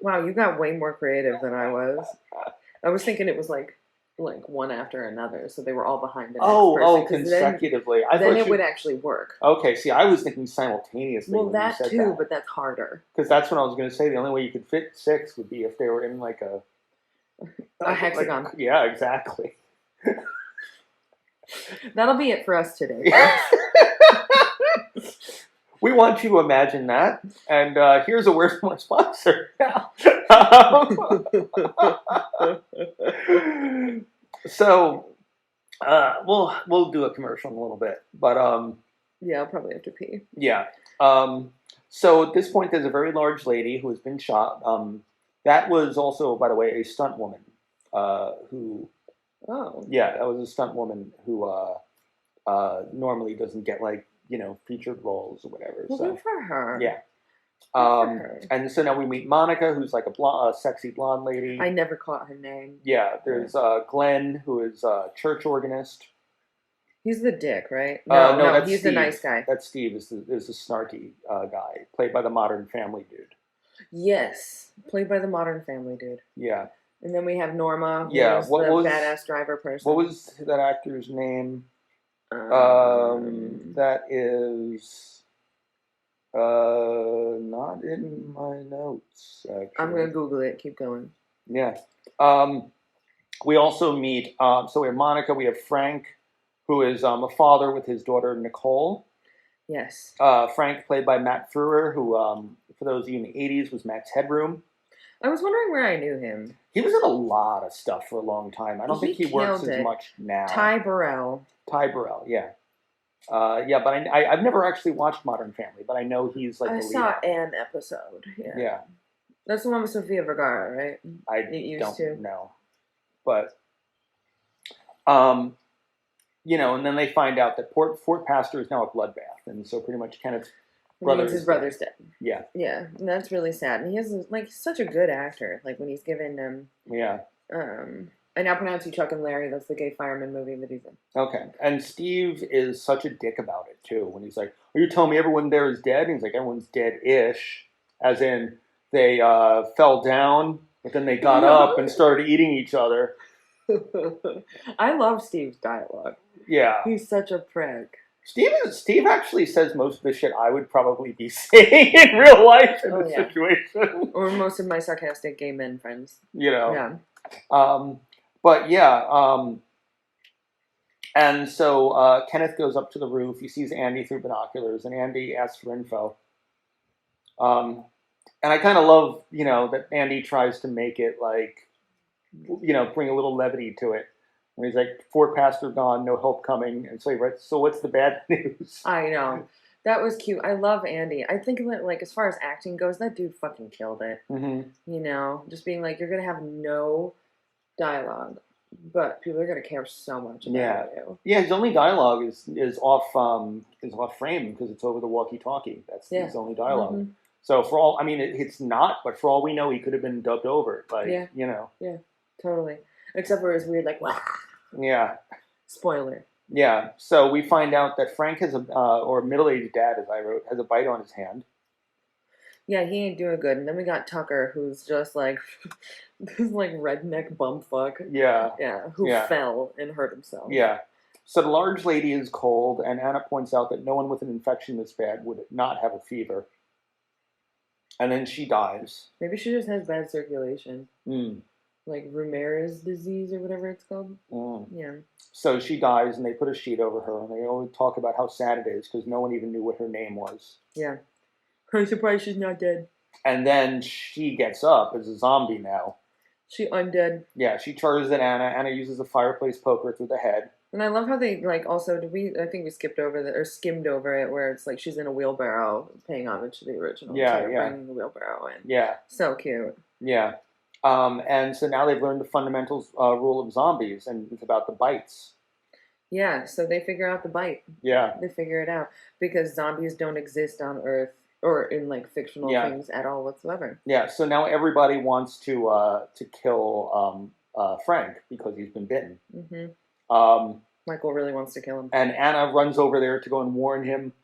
Wow, you got way more creative than I was. I was thinking it was like one after another, so they were all behind the next person. Consecutively. Then it would actually work. Okay, see, I was thinking simultaneously. Well, that too, but that's harder. Because that's what I was going to say. The only way you could fit 6 would be if they were in like a hexagon. Like, yeah, exactly. That'll be it for us today. We want you to imagine that. And here's a word from our sponsor. So we'll do a commercial in a little bit. But yeah, I'll probably have to pee. Yeah. So at this point, there's a very large lady who has been shot. That was also, by the way, a stunt woman who. Oh. Yeah, that was a stunt woman who normally doesn't get featured roles or whatever. Well, good for her. Yeah. And so now we meet Monica, who's like a sexy blonde lady. I never caught her name. Yeah, there's Glenn, who is a church organist. He's the dick, right? No, he's Steve. The nice guy. That's Steve, is the snarky guy, played by the Modern Family dude. Yes, played by the Modern Family dude. Yeah. And then we have Norma, who's the badass driver person. What was that actor's name? That is not in my notes, actually. I'm going to Google it. Keep going. Yeah. We also meet, so we have Monica, we have Frank, who is a father with his daughter, Nicole. Yes. Frank, played by Matt Frewer, who, for those of you in the 80s, was Max Headroom. I was wondering where I knew him. He was in a lot of stuff for a long time. I don't think he works as much now. Ty Burrell, yeah. Yeah, but I've never actually watched Modern Family, but I know he's like the lead. I saw an episode. Yeah. That's the one with Sofia Vergara, right? I don't know. But, and then they find out that Fort Pastor is now a bloodbath. And so pretty much Kenneth's his brother's dead. Yeah. Yeah, and that's really sad. And he has, he's such a good actor. Like, when he's given, yeah. I now pronounce you Chuck and Larry. That's the gay fireman movie that he's in. Okay. And Steve is such a dick about it, too. When he's like, are you telling me everyone there is dead? And he's like, everyone's dead-ish. As in, they fell down, but then they got up and started eating each other. I love Steve's dialogue. Yeah. He's such a prick. Steve actually says most of the shit I would probably be saying in real life in this situation. Or most of my sarcastic gay men friends. Yeah. But yeah, and so Kenneth goes up to the roof. He sees Andy through binoculars, and Andy asks for info. And I kind of love, that Andy tries to make it bring a little levity to it. And he's like, Fort Pastor gone, no help coming. And so he writes, so what's the bad news? I know. That was cute. I love Andy. I think that, as far as acting goes, that dude fucking killed it. Mm-hmm. Just being like, you're going to have no dialogue, but people are going to care so much about you. Yeah, his only dialogue is off frame because it's over the walkie-talkie. That's his only dialogue. Mm-hmm. So for all, it's not, but for all we know, he could have been dubbed over. Yeah, totally. Except for his weird, wah. Yeah. Spoiler. Yeah. So we find out that Frank has or middle-aged dad, as I wrote, has a bite on his hand. Yeah, he ain't doing good. And then we got Tucker, who's just like this like redneck bumfuck. Yeah. Yeah, who fell and hurt himself. Yeah. So the large lady is cold, and Anna points out that no one with an infection this bad would not have a fever. And then she dies. Maybe she just has bad circulation. Mm. Like Ramirez disease or whatever it's called. Mm. Yeah. So she dies, and they put a sheet over her, and they always talk about how sad it is because no one even knew what her name was. Yeah. I'm surprised she's not dead. And then she gets up as a zombie now. She undead. Yeah, she charges at Anna. Anna uses a fireplace poker through the head. And I love how they, like, also, I think we skipped over or skimmed over it, where it's like she's in a wheelbarrow paying homage to the original. Yeah, so yeah. Bringing the wheelbarrow in. Yeah. So cute. Yeah. And so now they've learned the fundamentals rule of zombies, and it's about the bites. Yeah, so they figure out the bite. Yeah. They figure it out. Because zombies don't exist on Earth or in, like, fictional things at all whatsoever. Yeah, so now everybody wants to kill Frank because he's been bitten. Mm-hmm. Michael really wants to kill him. And Anna runs over there to go and warn him,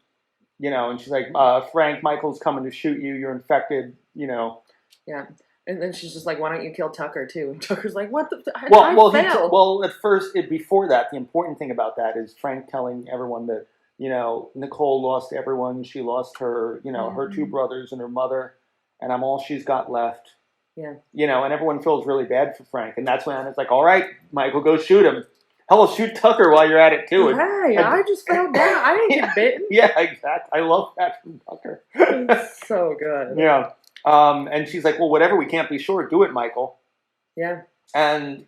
and she's like, Frank, Michael's coming to shoot you. You're infected, Yeah. And then she's just like, why don't you kill Tucker, too? And Tucker's like, what the... Well, at first, before that, the important thing about that is Frank telling everyone that, Nicole lost everyone. She lost her, her two brothers and her mother, and I'm all she's got left. Yeah. And everyone feels really bad for Frank. And that's when Anna's like, all right, Michael, go shoot him. Hell, shoot Tucker while you're at it, too. Hey, I just fell down. I didn't get bitten. Yeah, exactly. I love that from Tucker. It's so good. Yeah. And she's like, well, whatever, we can't be sure. Do it, Michael. Yeah. And,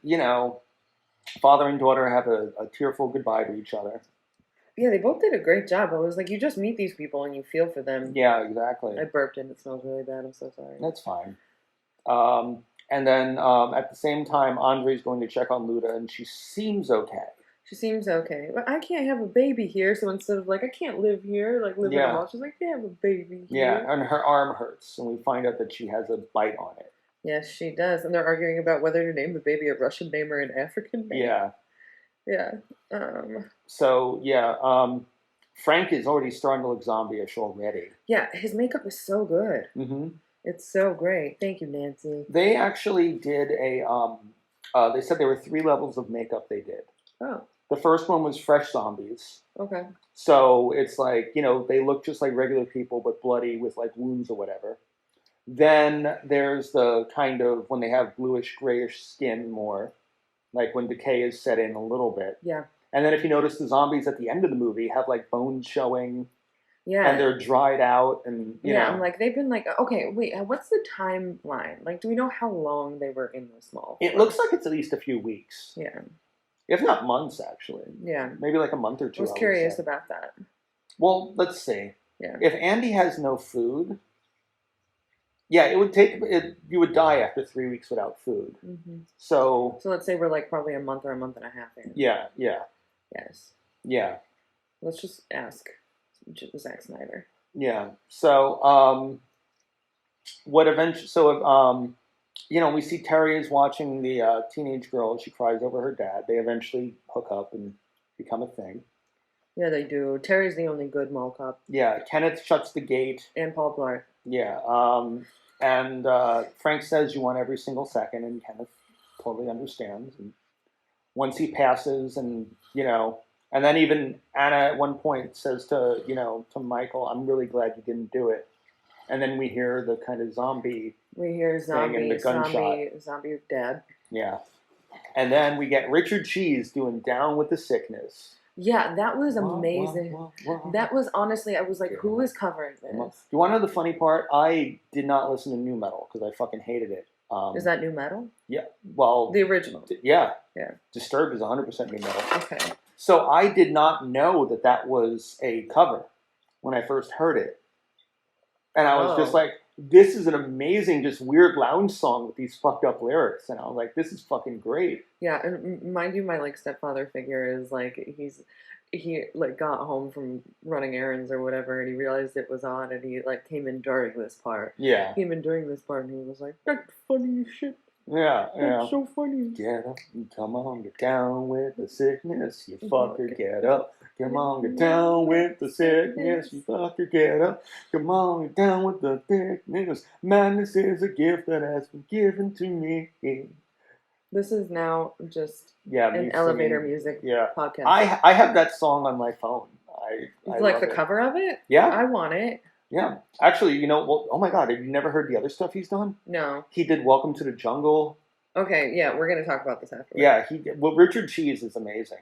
father and daughter have a tearful goodbye to each other. Yeah, they both did a great job. I was like, you just meet these people and you feel for them. Yeah, exactly. I burped and it smells really bad. I'm so sorry. That's fine. And then at the same time, Andre's going to check on Luda, and she seems okay. She seems okay. But I can't have a baby here, so instead of like, I can't live here, like live in a house, she's like, I can't have a baby here. Yeah, and her arm hurts, and we find out that she has a bite on it. Yes, she does. And they're arguing about whether to name the baby a Russian name or an African name. Yeah. Yeah. So, Frank is already starting to look zombie-ish already. Yeah, his makeup is so good. Mm-hmm. It's so great. Thank you, Nancy. They actually did they said there were 3 levels of makeup they did. Oh. The first one was fresh zombies. Okay. So it's like, they look just like regular people, but bloody with like wounds or whatever. Then there's the kind of when they have bluish, grayish skin more, like when decay is set in a little bit. Yeah. And then if you notice, the zombies at the end of the movie have like bones showing. Yeah. And they're dried out and, you know. I'm like, they've been like, okay, wait, what's the timeline? Like, do we know how long they were in the small? It looks like it's at least a few weeks. Yeah. If not months, actually. Yeah. Maybe like a month or 2. I was curious about that. Well, let's see. Yeah. If Andy has no food, it would take, you would die after 3 weeks without food. Mm-hmm. So let's say we're like probably a month or a month and a half in. Yeah. Yes. Yeah. Let's just ask Zack Snyder. Yeah. So, we see Terry is watching the teenage girl. She cries over her dad. They eventually hook up and become a thing. Yeah, they do. Terry's the only good mall cop. Yeah. Kenneth shuts the gate. And Paul Blart. Yeah. And Frank says you want every single second, and Kenneth totally understands. And once he passes, and and then even Anna at one point says to Michael, "I'm really glad you didn't do it." And then we hear the kind of zombie. We hear zombie, and the gunshot. zombie dad. Yeah. And then we get Richard Cheese doing Down with the Sickness. Yeah, that was amazing. That was honestly, I was like, who is covering this? You want to know the funny part? I did not listen to nu metal because I fucking hated it. Is that nu metal? Yeah. Well, the original. Yeah. Yeah. Disturbed is 100% nu metal. Okay. So I did not know that was a cover when I first heard it. And I was just like, this is an amazing, just weird lounge song with these fucked up lyrics. And I was like, this is fucking great. Yeah, and mind you, my stepfather figure is he got home from running errands or whatever, and he realized it was on, and he came in during this part. Yeah. Came in during this part, and he was like, "That's funny as shit." Yeah, That's so funny. Get up, come on, get down with the sickness. You fucker, get up, Come on, get down with the sickness. You fucker get up. Come on, get down with the thickness. Madness is a gift that has been given to me. This is now just an elevator music podcast. I have that song on my phone. I like the cover of it? Yeah. I want it. Yeah. Actually, oh my God, have you never heard the other stuff he's done? No. He did Welcome to the Jungle. Okay, yeah, we're going to talk about this afterwards. Yeah, Richard Cheese is amazing.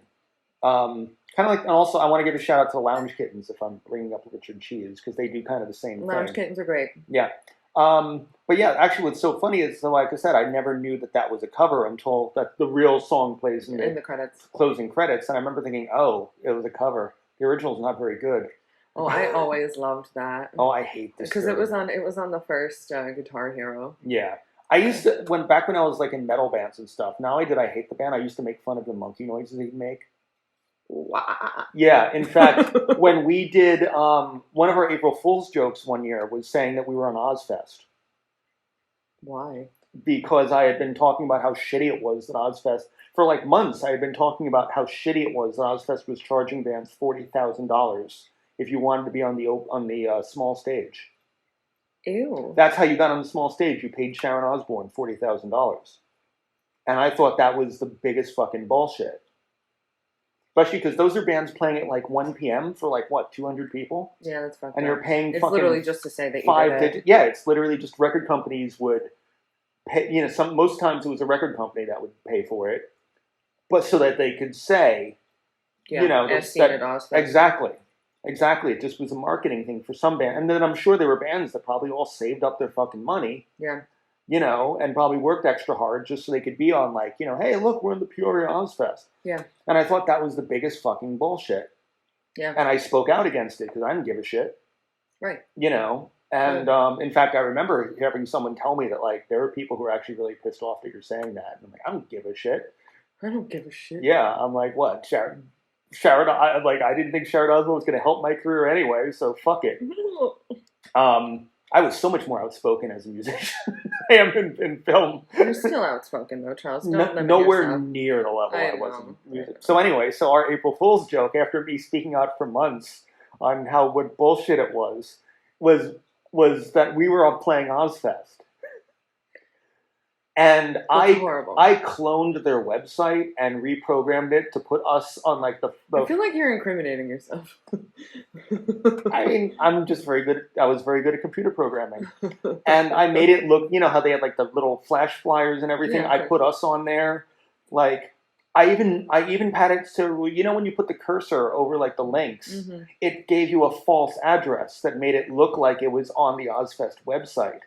Kind of like, and also I want to give a shout out to Lounge Kittens if I'm bringing up Richard Cheese, because they do kind of the same thing. Lounge Kittens are great. Yeah. But yeah, actually what's so funny is, so like I said, I never knew that was a cover until that the real song plays in the credits. Closing credits, and I remember thinking, oh, it was a cover. The original's not very good. Oh, I always loved that. Oh, I hate this. Because it was on the first Guitar Hero. Yeah. I used to, back when I was like in metal bands and stuff, not only did I hate the band, I used to make fun of the monkey noises he'd make. Wow. Yeah, in fact, when we did, one of our April Fool's jokes one year was saying that we were on Ozfest. Why? Because I had been talking about how shitty it was that Ozfest, for like months, I had been talking about how shitty it was that Ozfest was charging bands $40,000 if you wanted to be on the small stage. Ew. That's how you got on the small stage. You paid Sharon Osbourne $40,000. And I thought that was the biggest fucking bullshit. Especially because those are bands playing at like 1 p.m. for like, what, 200 people? Yeah, that's fucked And up. You're paying it's fucking... It's literally just to say that you did it. Yeah, it's literally just record companies would pay, most times it was a record company that would pay for it. But so that they could say, as seen at Ozfest. Exactly. It just was a marketing thing for some band. And then I'm sure there were bands that probably all saved up their fucking money. Yeah. And probably worked extra hard just so they could be on like, hey, look, we're in the Peoria Ozfest. Yeah. And I thought that was the biggest fucking bullshit. Yeah. And I spoke out against it because I didn't give a shit. Right. And in fact, I remember having someone tell me that like there are people who are actually really pissed off that you're saying that. And I'm like, I don't give a shit. I don't give a shit. Yeah. I'm like, what? Sharon, I didn't think Sharon Osbourne was going to help my career anyway, so fuck it. I was so much more outspoken as a musician than I am in film. You're still outspoken though, Charles. Nowhere near the level I was in music. So anyway, our April Fool's joke, after me speaking out for months on what bullshit it was that we were all playing Ozfest. And I cloned their website and reprogrammed it to put us on like the I feel like you're incriminating yourself. I mean, I'm just very good. I was very good at computer programming, and I made it look. You know how they had like the little flash flyers and everything. Yeah, I put us on there. Like I even had it so when you put the cursor over like the links, it gave you a false address that made it look like it was on the Ozfest website.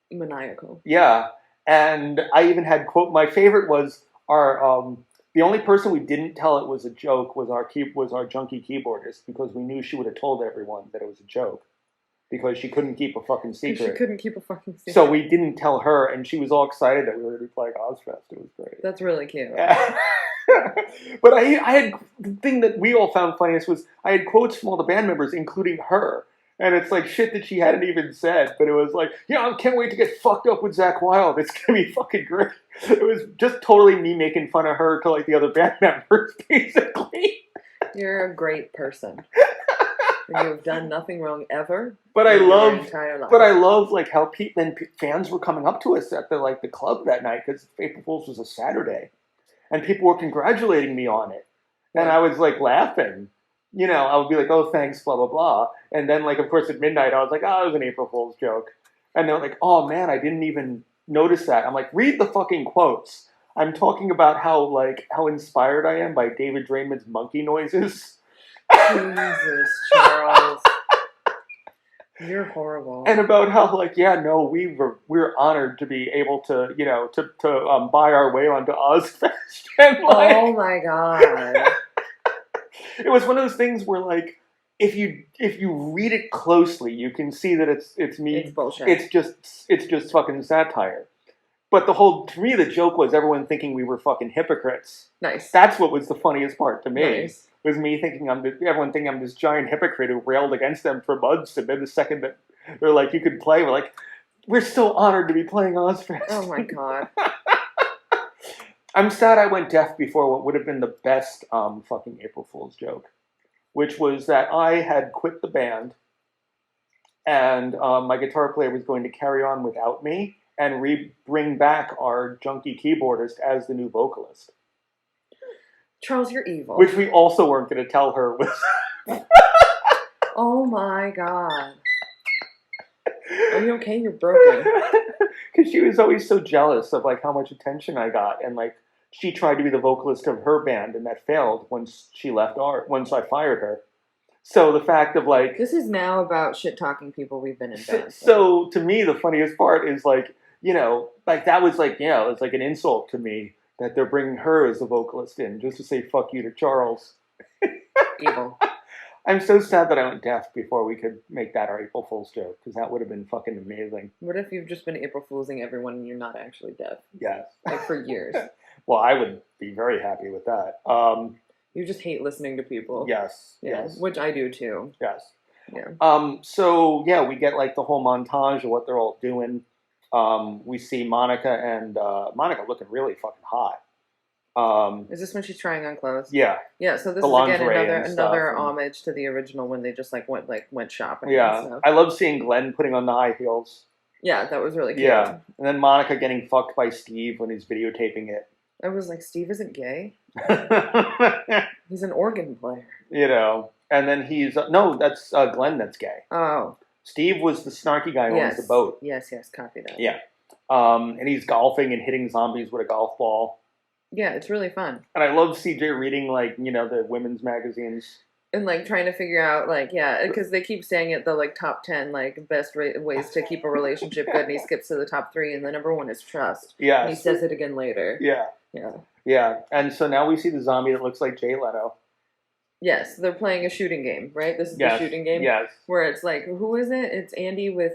Maniacal. Yeah. And I even had my favorite was our the only person we didn't tell it was a joke was our junkie keyboardist, because we knew she would have told everyone that it was a joke because she couldn't keep a fucking secret. So we didn't tell her, and she was all excited that we were going to be playing Ozfest. It was great. That's really cute. But I had the thing that we all found funniest was I had quotes from all the band members, including her. And it's like shit that she hadn't even said, but it was like, I can't wait to get fucked up with Zakk Wylde. It's gonna be fucking great. It was just totally me making fun of her to like the other band members, basically. You're a great person. You have done nothing wrong ever. But I love like how fans were coming up to us at the club that night, because April Fool's was a Saturday, and people were congratulating me on it, and I was like laughing. I would be like, oh, thanks, blah, blah, blah. And then, like, of course, at midnight, I was like, oh, it was an April Fool's joke. And they're like, oh, man, I didn't even notice that. I'm like, read the fucking quotes. I'm talking about how inspired I am by David Draymond's monkey noises. Jesus, Charles. You're horrible. And about how, we're honored to be able to, to buy our way onto Ozfest. And, oh, my God. It was one of those things where, like, if you read it closely, you can see that it's me. It's bullshit. It's just fucking satire. But to me, the joke was everyone thinking we were fucking hypocrites. Nice. That's what was the funniest part to me. Nice. Was me thinking everyone thinking I'm this giant hypocrite who railed against them for months, and then the second that they're like, you could play, we're like, we're so honored to be playing Ozfest. Oh my God. I'm sad I went deaf before what would have been the best fucking April Fool's joke, which was that I had quit the band and my guitar player was going to carry on without me and bring back our junkie keyboardist as the new vocalist. Charles, you're evil. Which we also weren't going to tell her was... Oh my god. Are you okay? You're broken. Because she was always so jealous of like how much attention I got, and like she tried to be the vocalist of her band, and that failed once she left once I fired her. So the fact of like... This is now about shit-talking people we've been in bands. So to me, the funniest part is like, you know, like that was like, you know, it's like an insult to me that they're bringing her as the vocalist in just to say fuck you to Charles. Evil. I'm so sad that I went deaf before we could make that our April Fool's joke, because that would have been fucking amazing. What if you've just been April Foolsing everyone and you're not actually deaf? Yes. Like for years. Well, I would be very happy with that. You just hate listening to people. Yes. Yeah, yes. which I do too. Yes. Yeah. So yeah, we get like the whole montage of what they're all doing. We see Monica looking really fucking hot. Is this when she's trying on clothes? Yeah. Yeah, so this is again another homage to the original when they just like went shopping. Yeah. And stuff. I love seeing Glenn putting on the high heels. Yeah, that was really cute. Yeah. And then Monica getting fucked by Steve when he's videotaping it. I was like, Steve isn't gay. He's an organ player. You know. And then no, that's Glenn that's gay. Oh. Steve was the snarky guy who owns the boat. Yes, copy that. Yeah. And he's golfing and hitting zombies with a golf ball. Yeah, it's really fun. And I love CJ reading, like, you know, the women's magazines. And, like, trying to figure out, like, yeah, because they keep saying it, the, like, top 10, like, best ways to keep a relationship good, and he skips to the top 3, and the number 1 is trust. Yeah. He says it again later. Yeah. Yeah. Yeah. And so now we see the zombie that looks like Jay Leno. Yes, they're playing a shooting game, right? This is the shooting game? Yes. Where it's like, who is it? It's Andy with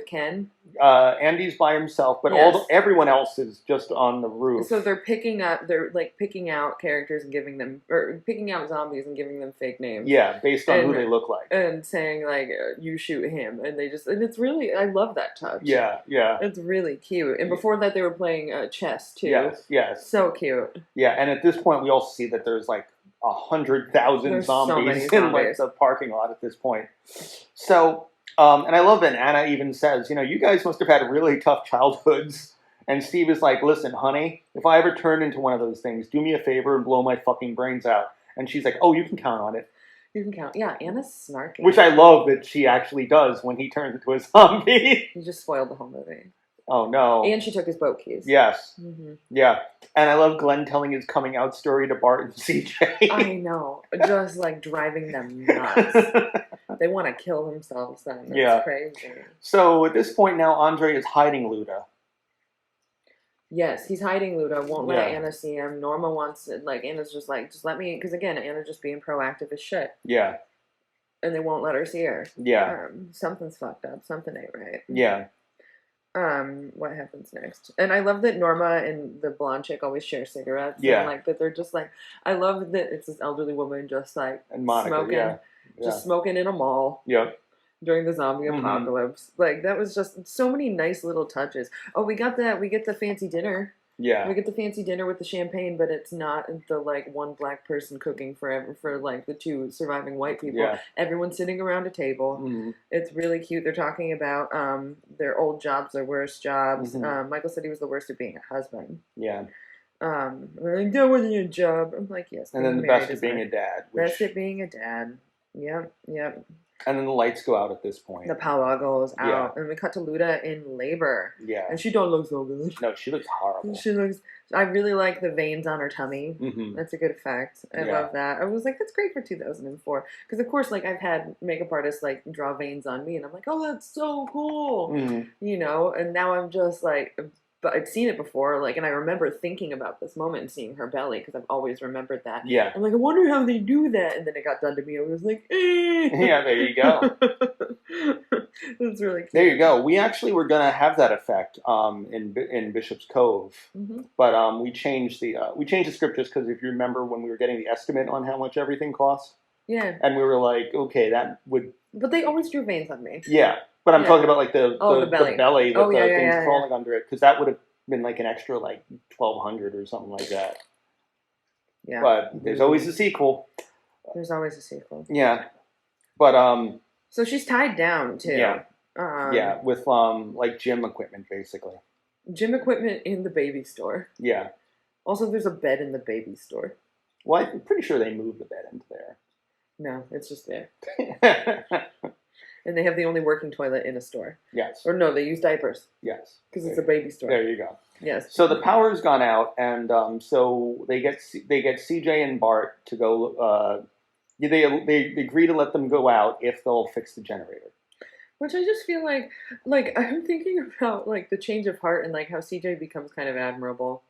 Ken. Andy's by himself, but everyone else is just on the roof. So they're picking out characters and picking out zombies and giving them fake names. Yeah, based on who they look like. And saying like, you shoot him, and it's really, I love that touch. Yeah, yeah. It's really cute. And before that they were playing chess too. Yes. So cute. Yeah, and at this point we also see that there's like 100,000 zombies in like the parking lot at this point. So, and I love that Anna even says, you know, you guys must have had really tough childhoods. And Steve is like, listen, honey, if I ever turn into one of those things, do me a favor and blow my fucking brains out. And she's like, oh, you can count on it. You can count. Yeah, Anna's snarky. Which I love that she actually does when he turns into a zombie. You just spoiled the whole movie. Oh, no. And she took his boat keys. Yes. Mm-hmm. Yeah. And I love Glenn telling his coming out story to Bart and CJ. I know. Just like driving them nuts. They want to kill themselves then. That's crazy. So at this point now, Andre is hiding Luda. Yes, he's hiding Luda. Won't let Anna see him. Norma wants it. Like, Anna's just like, just let me. Because again, Anna's just being proactive as shit. Yeah. And they won't let her see her. Yeah. Something's fucked up. Something ain't right. Yeah. What happens next? And I love that Norma and the blonde chick always share cigarettes. Yeah. And like that they're just like, I love that it's this elderly woman just like and Monica, smoking, just smoking in a mall. Yep. During the zombie apocalypse. Like that was just so many nice little touches. Oh, we get the fancy dinner. Yeah. We get the fancy dinner with the champagne, but it's not the like one black person cooking for like the two surviving white people. Yeah. Everyone's sitting around a table. Mm-hmm. It's really cute. They're talking about their old jobs, their worst jobs. Mm-hmm. Michael said he was the worst at being a husband. Yeah. They're like, that wasn't your job. I'm like, yes. And then the best at being a dad. Best at being a dad. Yep. And then the lights go out at this point. The power goes out. And we cut to Luda in labor. Yeah. And she don't look so good. No, she looks horrible. I really like the veins on her tummy. Mm-hmm. That's a good effect. I love that. I was like, that's great for 2004. Because, of course, like, I've had makeup artists, like, draw veins on me. And I'm like, oh, that's so cool. Mm-hmm. You know? And now I'm just like... But I'd seen it before, like, and I remember thinking about this moment and seeing her belly, because I've always remembered that. Yeah. I'm like, I wonder how they do that. And then it got done to me. I was like, eh. Yeah, there you go. That's really cute. There you go. We actually were going to have that effect in Bishop's Cove, but we changed the script just because if you remember when we were getting the estimate on how much everything cost. Yeah. And we were like, okay, that would. But they always drew veins on me. Yeah. But I'm talking about like the belly with the things crawling under it, because that would have been like an extra like 1,200 or something like that. Yeah. But there's always a sequel. There's always a sequel. Yeah. But So she's tied down too. Yeah. Yeah, with like gym equipment basically. Gym equipment in the baby store. Yeah. Also, there's a bed in the baby store. Well, I'm pretty sure they moved the bed into there. No, it's just there. And they have the only working toilet in a store. Yes. Or no, they use diapers. Yes. Because it's a baby store. There you go. Yes. So the power's gone out, and so they get CJ and Bart to go. They agree to let them go out if they'll fix the generator. Which I just feel like I'm thinking about like the change of heart and like how CJ becomes kind of admirable,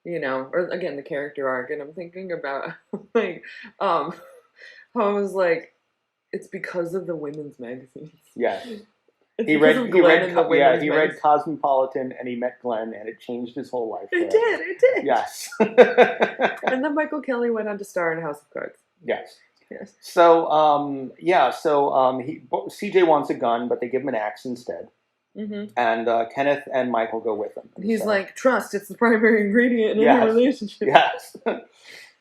you know, or again the character arc, and I'm thinking about like how I was like, it's because of the women's magazines. Yes. It's He read magazines. Cosmopolitan, and he met Glenn, and it changed his whole life. It did. Yes. And then Michael Kelly went on to star in House of Cards. Yes. Yes. So CJ wants a gun, but they give him an axe instead. Mm-hmm. And Kenneth and Michael go with him. He's like, trust, it's the primary ingredient in any relationship. Yes.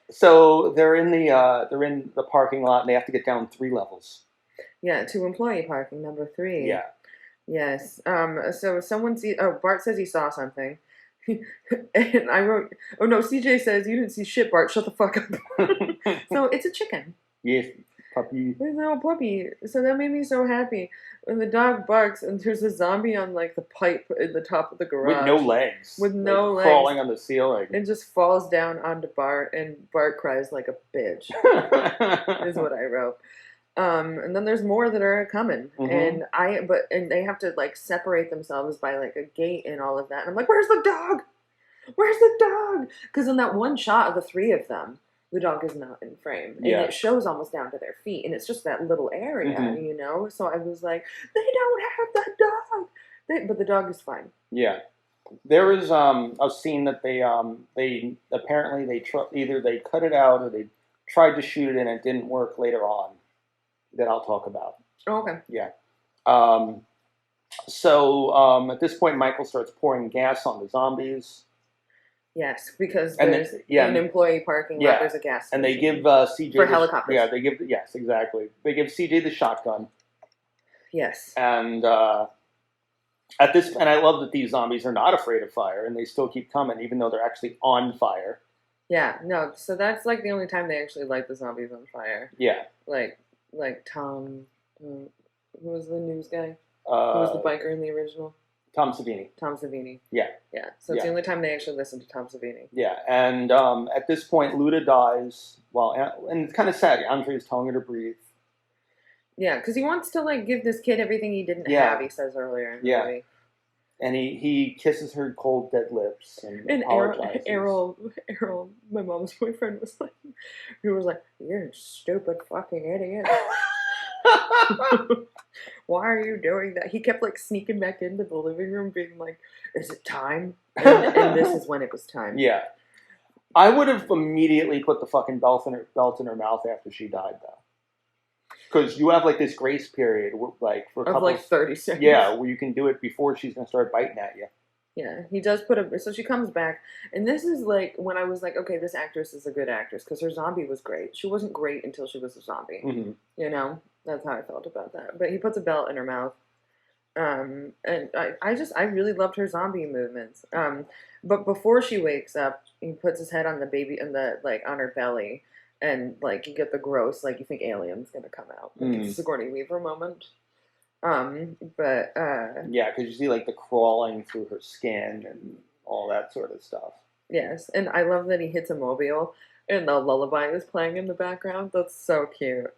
So they're in the parking lot, and they have to get down 3 levels. Yeah, to employee parking, number 3. Yeah. Yes. So Bart says he saw something. And I wrote, oh no, CJ says, you didn't see shit, Bart, shut the fuck up. So it's a chicken. Yes, puppy. It's a little puppy. So that made me so happy. When the dog barks and there's a zombie on like the pipe in the top of the garage. With no legs. With no legs. Crawling on the ceiling. It just falls down onto Bart, and Bart cries like a bitch. Is what I wrote. And then there's more that are coming, and they have to like separate themselves by like a gate and all of that. And I'm like, where's the dog? Where's the dog? Because in that one shot of the 3 of them, the dog is not in frame, and it shows almost down to their feet, and it's just that little area, you know. So I was like, they don't have that dog, but the dog is fine. Yeah. There is a scene that they apparently either they cut it out or they tried to shoot it and it didn't work later on. That I'll talk about. Oh, okay. Yeah. So at this point, Michael starts pouring gas on the zombies. Yes, because there's an employee parking lot. There's a gas station. And they give CJ for helicopters. Yeah, yes, exactly. They give CJ the shotgun. Yes. And and I love that these zombies are not afraid of fire, and they still keep coming, even though they're actually on fire. Yeah. No. So that's like the only time they actually light the zombies on fire. Yeah. Like Tom, who was the news guy? Who was the biker in the original? Tom Savini. Tom Savini. Yeah. Yeah. So it's the only time they actually listen to Tom Savini. Yeah. And at this point, Luda dies. And it's kind of sad. Andre's telling her to breathe. Yeah, because he wants to like give this kid everything he didn't have. He says earlier in the movie. And he kisses her cold, dead lips and apologizes. Errol, my mom's boyfriend, was like, "You're a stupid fucking idiot. Why are you doing that?" He kept like sneaking back into the living room, being like, "Is it time?" And this is when it was time. Yeah, I would have immediately put the fucking belt in her mouth after she died, though. Because you have like this grace period, like for a couple of 30 seconds. Yeah, where you can do it before she's gonna start biting at you. Yeah, he does so she comes back, and this is like when I was like, okay, this actress is a good actress because her zombie was great. She wasn't great until she was a zombie. Mm-hmm. You know, that's how I felt about that. But he puts a belt in her mouth, and I really loved her zombie movements. But before she wakes up, he puts his head on the baby on her belly. And, like, you get the gross, like, you think Alien's gonna come out. Like, it's a Sigourney Weaver moment. Yeah, because you see, like, the crawling through her skin and all that sort of stuff. Yes, and I love that he hits a mobile and the lullaby is playing in the background. That's so cute.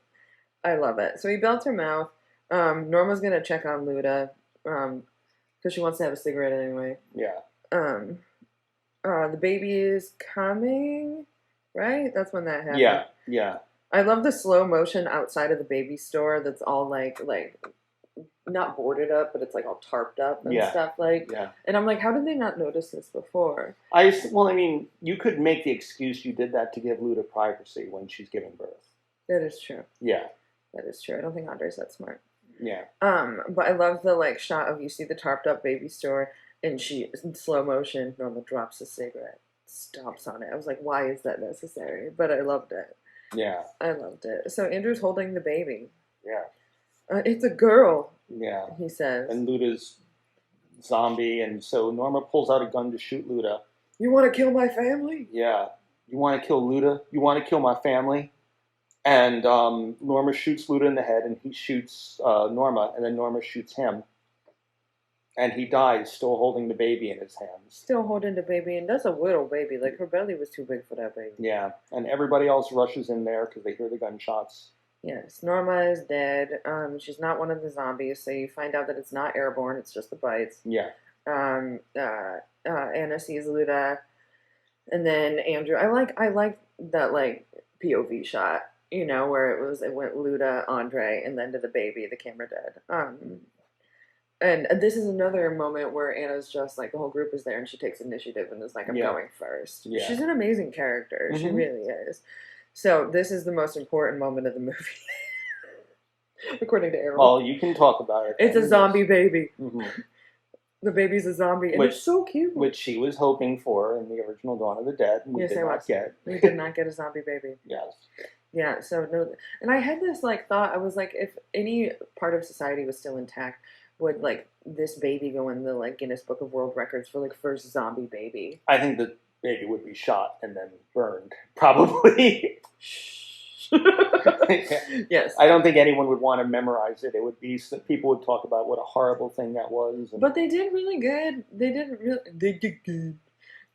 I love it. So he belts her mouth. Norma's gonna check on Luda, because she wants to have a cigarette anyway. Yeah. The baby is coming... Right? That's when that happened. Yeah, yeah. I love the slow motion outside of the baby store that's all like not boarded up, but it's like all tarped up and stuff And I'm like, how did they not notice this before? You could make the excuse you did that to give Luda privacy when she's giving birth. That is true. Yeah. That is true. I don't think Andre's that smart. Yeah. But I love the like shot of you see the tarped up baby store And she, in slow motion, Norma drops a cigarette, stomps on it. I was like, why is that necessary? But I loved it. Yeah. I loved it. So Andrew's holding the baby. Yeah. It's a girl. Yeah. He says. And Luda's zombie, and so Norma pulls out a gun to shoot Luda. You want to kill my family? Yeah. You want to kill Luda? You want to kill my family? And Norma shoots Luda in the head, and he shoots Norma, and then Norma shoots him. And he dies, still holding the baby in his hands. Still holding the baby, and that's a little baby. Like, her belly was too big for that baby. Yeah, and everybody else rushes in there because they hear the gunshots. Yes, Norma is dead. She's not one of the zombies, so you find out that it's not airborne, it's just the bites. Yeah. Anna sees Luda, and then Andrew. I like that, like, POV shot, you know, where it went Luda, Andre, and then to the baby, the camera dead. And this is another moment where Anna's just like, the whole group is there and she takes initiative and is like, I'm going first. Yeah. She's an amazing character. Mm-hmm. She really is. So this is the most important moment of the movie. According to Aaron. Well, you can talk about it. It's a zombie baby. Mm-hmm. The baby's a zombie, and it's so cute. Which she was hoping for in the original Dawn of the Dead, and we did not get. We did not get a zombie baby. Yes. Yeah, so no, and I had this like thought, I was like, if any part of society was still intact, would like this baby go in the like Guinness Book of World Records for like first zombie baby? I think the baby would be shot and then burned, probably. Yes. I don't think anyone would want to memorize it. It would be, people would talk about what a horrible thing that was. But they did really good. They did good.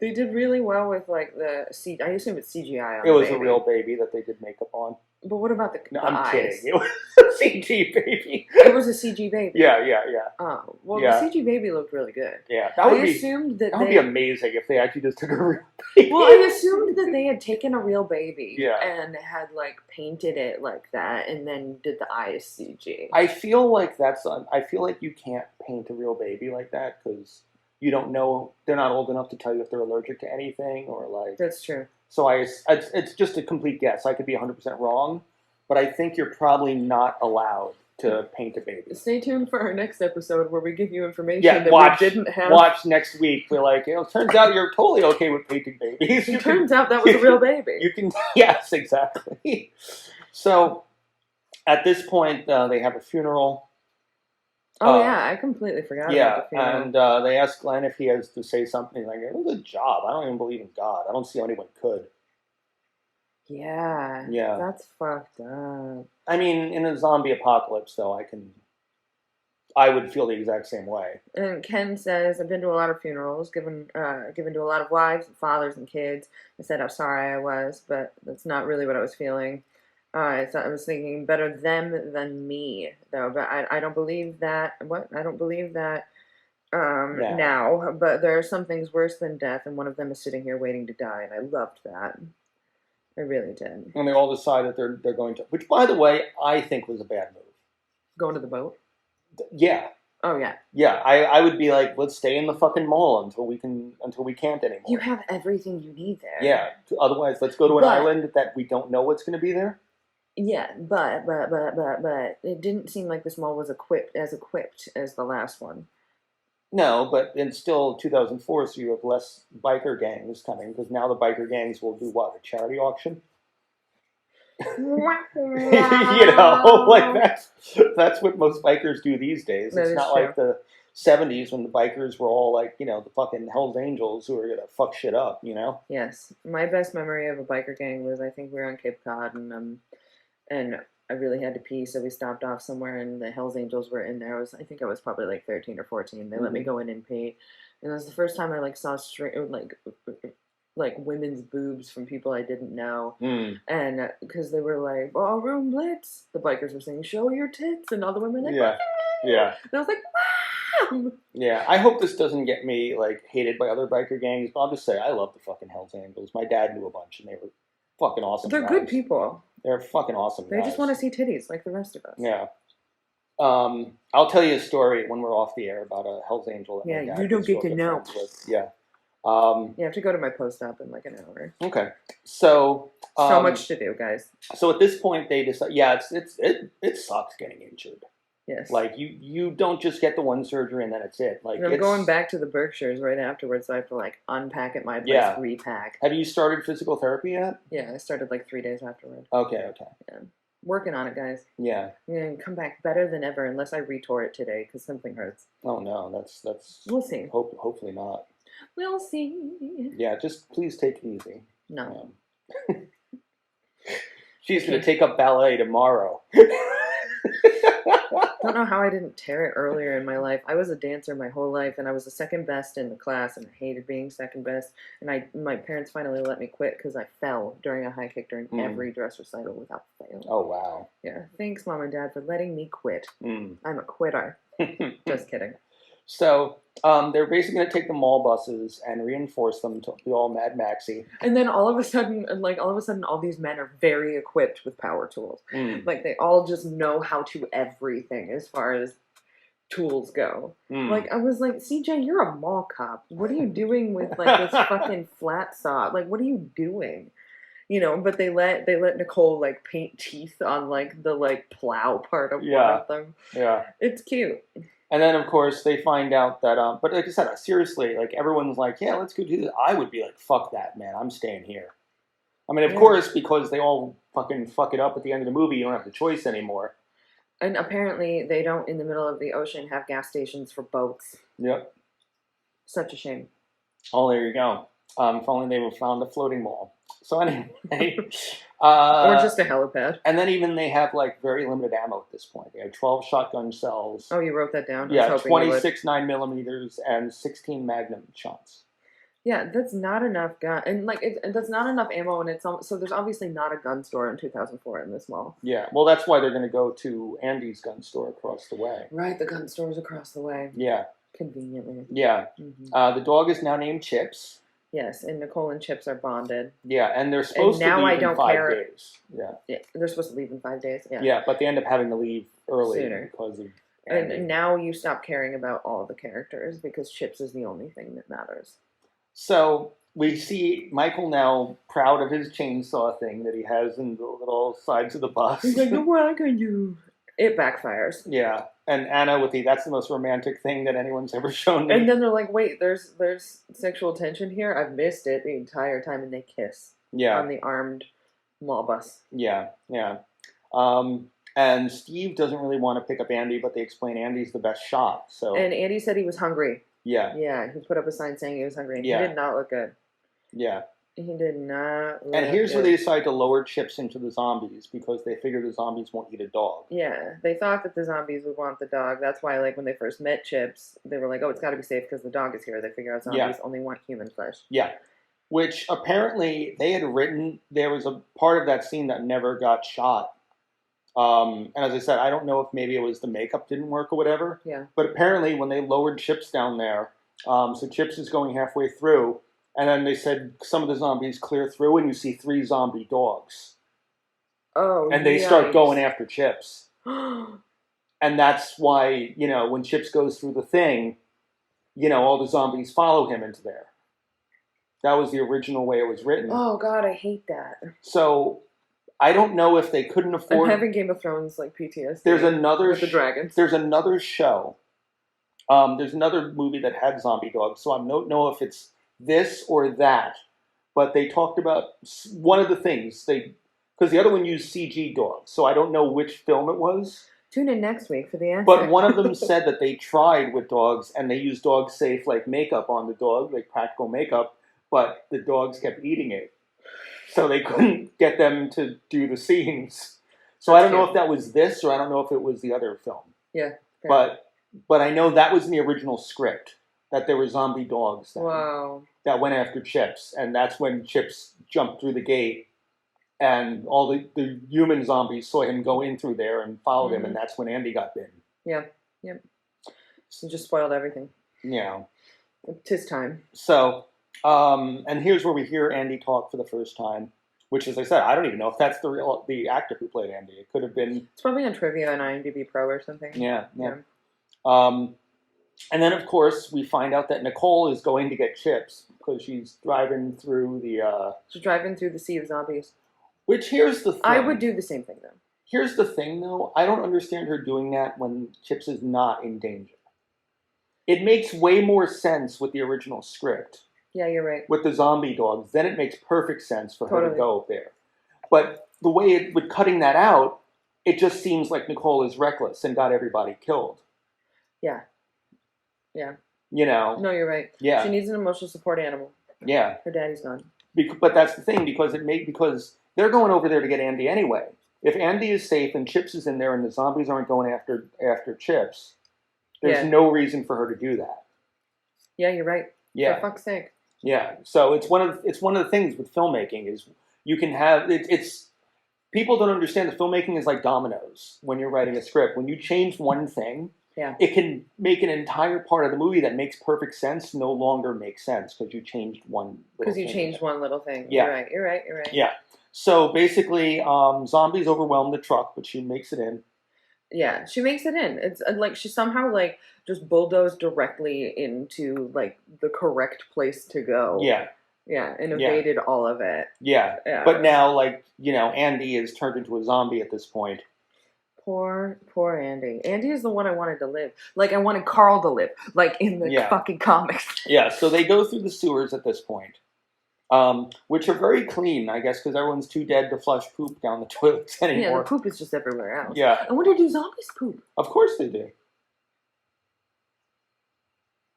They did really well with like the I assume it's CGI on it was the baby. A real baby that they did makeup on. But what about the I'm eyes? kidding. It was a CG baby. It was a CG baby. Yeah. Oh, well, the CG baby looked really good. Yeah, that would be amazing if they actually just took a real baby. Well, I assumed that they had taken a real baby and had like painted it like that, and then did the eyes CG. I feel like I feel like you can't paint a real baby like that because you don't know, they're not old enough to tell you if they're allergic to anything or like. That's true. So it's just a complete guess. I could be 100% wrong, but I think you're probably not allowed to paint a baby. Stay tuned for our next episode where we give you information that we didn't have. Watch next week. We're like, it turns out you're totally okay with painting babies. It turns out that was a real baby. You can, yes, exactly. So at this point, they have a funeral. Oh, yeah, I completely forgot about the funeral. And they ask Glenn if he has to say something like, it was a job. I don't even believe in God. I don't see how anyone could. Yeah. That's fucked up. I mean, in a zombie apocalypse, though, I would feel the exact same way. And Ken says, I've been to a lot of funerals, given to a lot of wives and fathers and kids. I said how sorry I was, but that's not really what I was feeling. I was thinking better them than me, though. But I don't believe that. What? I don't believe that now. But there are some things worse than death, and one of them is sitting here waiting to die, and I loved that. I really did. And they all decide that they're going to, which, by the way, I think was a bad move. Going to the boat? Yeah. Oh, yeah. Yeah, I would be like, let's stay in the fucking mall until we can't anymore. You have everything you need there. Yeah. Otherwise, let's go to an island that we don't know what's going to be there. Yeah, but it didn't seem like this mall was equipped as the last one. No, but it's still 2004, so you have less biker gangs coming, because now the biker gangs will do what? A charity auction? Like that's what most bikers do these days. It's not like the 70s when the bikers were all like, the fucking Hells Angels who are gonna fuck shit up, Yes. My best memory of a biker gang was, I think we were on Cape Cod, and I really had to pee, so we stopped off somewhere, and the Hells Angels were in there. I think I was probably like 13 or 14. They let me go in and pee, and it was the first time I like saw like women's boobs from people I didn't know, and because they were like ballroom blitz, the bikers were saying show your tits, and all the women like yeah, and I was like wow. Yeah, I hope this doesn't get me like hated by other biker gangs, but I'll just say I love the fucking Hells Angels. My dad knew a bunch, and they were fucking awesome. They're good people. They're fucking awesome. They just want to see titties like the rest of us. Yeah. I'll tell you a story when we're off the air about a Hell's Angel. Yeah, you don't get to know. Yeah. You have to go to my post-op in like an hour. Okay. So much to do, guys. So at this point, they decide. Yeah, it sucks getting injured. Yes. Like, you don't just get the one surgery and then it's it. Like, and I'm going back to the Berkshires right afterwards, so I have to, like, unpack at my place, repack. Have you started physical therapy yet? Yeah, I started, like, 3 days afterward. Okay. Yeah. Working on it, guys. Yeah. I'm going to come back better than ever unless I retore it today, because something hurts. Oh, no, that's... We'll see. Hopefully not. We'll see. Yeah, just please take it easy. No. She's going to take up ballet tomorrow. I don't know how I didn't tear it earlier in my life. I was a dancer my whole life, and I was the second best in the class, and I hated being second best. And my parents finally let me quit because I fell during a high kick during every dress recital without fail. Oh, wow. Yeah. Thanks, Mom and Dad, for letting me quit. I'm a quitter. Just kidding. So they're basically going to take the mall buses and reinforce them to be all Mad Maxy. And then all of a sudden, all these men are very equipped with power tools. Like, they all just know how to everything as far as tools go. Like, I was like, CJ, you're a mall cop. What are you doing with, like, this fucking flat saw? Like, what are you doing? You know, but they let Nicole, like, paint teeth on, like, the, like, plow part of one of them. Yeah. It's cute. And then, of course, they find out that, but like I said, seriously, like, everyone's like, yeah, let's go do this. I would be like, fuck that, man. I'm staying here. I mean, of course, because they all fucking fuck it up at the end of the movie, you don't have the choice anymore. And apparently, they don't, in the middle of the ocean, have gas stations for boats. Yep. Such a shame. Oh, there you go. If only they would found a floating mall. So anyway. Or just a helipad. And then even they have, like, very limited ammo at this point. They have 12 shotgun shells. Oh, you wrote that down? Yeah, 26 9mm and 16 Magnum shots. Yeah, that's not enough gun. And, like, that's not enough ammo, and so there's obviously not a gun store in 2004 in this mall. Yeah, well, that's why they're going to go to Andy's gun store across the way. Right, the gun store's across the way. Yeah. Conveniently. Yeah. The dog is now named Chips. Yes, and Nicole and Chips are bonded. Yeah, and they're supposed to leave in 5 days. Yeah, they're supposed to leave in 5 days. Yeah. Yeah, but they end up having to leave early sooner because of Andy. And now you stop caring about all the characters because Chips is the only thing that matters. So we see Michael now proud of his chainsaw thing that he has in the little sides of the bus. He's like, "No, what I can do." It backfires. Yeah. And Anna with that's the most romantic thing that anyone's ever shown me. And then they're like, wait, there's sexual tension here? I've missed it the entire time, and they kiss. Yeah. On the armed mall bus. Yeah, yeah. And Steve doesn't really want to pick up Andy, but they explain Andy's the best shot. So. And Andy said he was hungry. Yeah. Yeah, he put up a sign saying he was hungry, and he did not look good. Yeah. He did not look And here's where they decide to lower Chips into the zombies because they figure the zombies won't eat a dog. Yeah, they thought that the zombies would want the dog. That's why, like, when they first met Chips, they were like, oh, it's got to be safe because the dog is here. They figure out zombies only want human flesh. Yeah, which apparently they had written, there was a part of that scene that never got shot. And as I said, I don't know if maybe it was the makeup didn't work or whatever. Yeah. But apparently when they lowered Chips down there, so Chips is going halfway through, and then they said some of the zombies clear through, and you see 3 zombie dogs. Oh, and they start going after Chips. And that's why, you know, when Chips goes through the thing, you know, all the zombies follow him into there. That was the original way it was written. Oh, God, I hate that. So, I don't know if they couldn't afford... I'm having Game of Thrones, like, PTSD. There's another... With the dragons. There's another show. There's another movie that had zombie dogs, so I don't know if it's this or that. But they talked about one of the things. Because the other one used CG dogs, so I don't know which film it was. Tune in next week for the answer. But one of them said that they tried with dogs, and they used dog-safe, like, makeup on the dog, like practical makeup, but the dogs kept eating it. So they couldn't get them to do the scenes. So I don't know if that was this, or I don't know if it was the other film. Yeah. But I know that was in the original script, that there were zombie dogs that went after Chips, and that's when Chips jumped through the gate, and all the human zombies saw him go in through there and followed him, and that's when Andy got bitten. Yeah, yep. So just spoiled everything. Yeah. 'Tis time. So, and here's where we hear Andy talk for the first time, which, as I said, I don't even know if that's the actor who played Andy. It could have been... It's probably on Trivia on IMDb Pro or something. Yeah. And then, of course, we find out that Nicole is going to get Chips because she's driving through the... She's driving through the sea of zombies. Which, here's the thing. I would do the same thing, though. Here's the thing, though. I don't understand her doing that when Chips is not in danger. It makes way more sense with the original script. Yeah, you're right. With the zombie dogs, then it makes perfect sense for her to go there. But the way with cutting that out, it just seems like Nicole is reckless and got everybody killed. Yeah. Yeah. You know? No, you're right. Yeah. She needs an emotional support animal. Yeah. Her daddy's gone. But that's the thing, because they're going over there to get Andy anyway. If Andy is safe and Chips is in there and the zombies aren't going after Chips, there's no reason for her to do that. Yeah, you're right. Yeah. For fuck's sake. Yeah. So it's one of the things with filmmaking is you can have it's people don't understand that filmmaking is like dominoes when you're writing a script. When you change one thing, it can make an entire part of the movie that makes perfect sense no longer make sense because you changed one little thing. Because you changed one little thing. Yeah. You're right. Yeah. So basically, zombies overwhelm the truck, but she makes it in. Yeah, she makes it in. It's like she somehow like just bulldozed directly into like the correct place to go. Yeah. Yeah, and evaded all of it. Yeah. But now, like, Andy is turned into a zombie at this point. Poor Andy. Andy is the one I wanted to live. Like, I wanted Carl to live. Like, in the fucking comics. Yeah, so they go through the sewers at this point. Which are very clean, I guess, because everyone's too dead to flush poop down the toilets anymore. Yeah, the poop is just everywhere else. Yeah. I wonder, do zombies poop? Of course they do.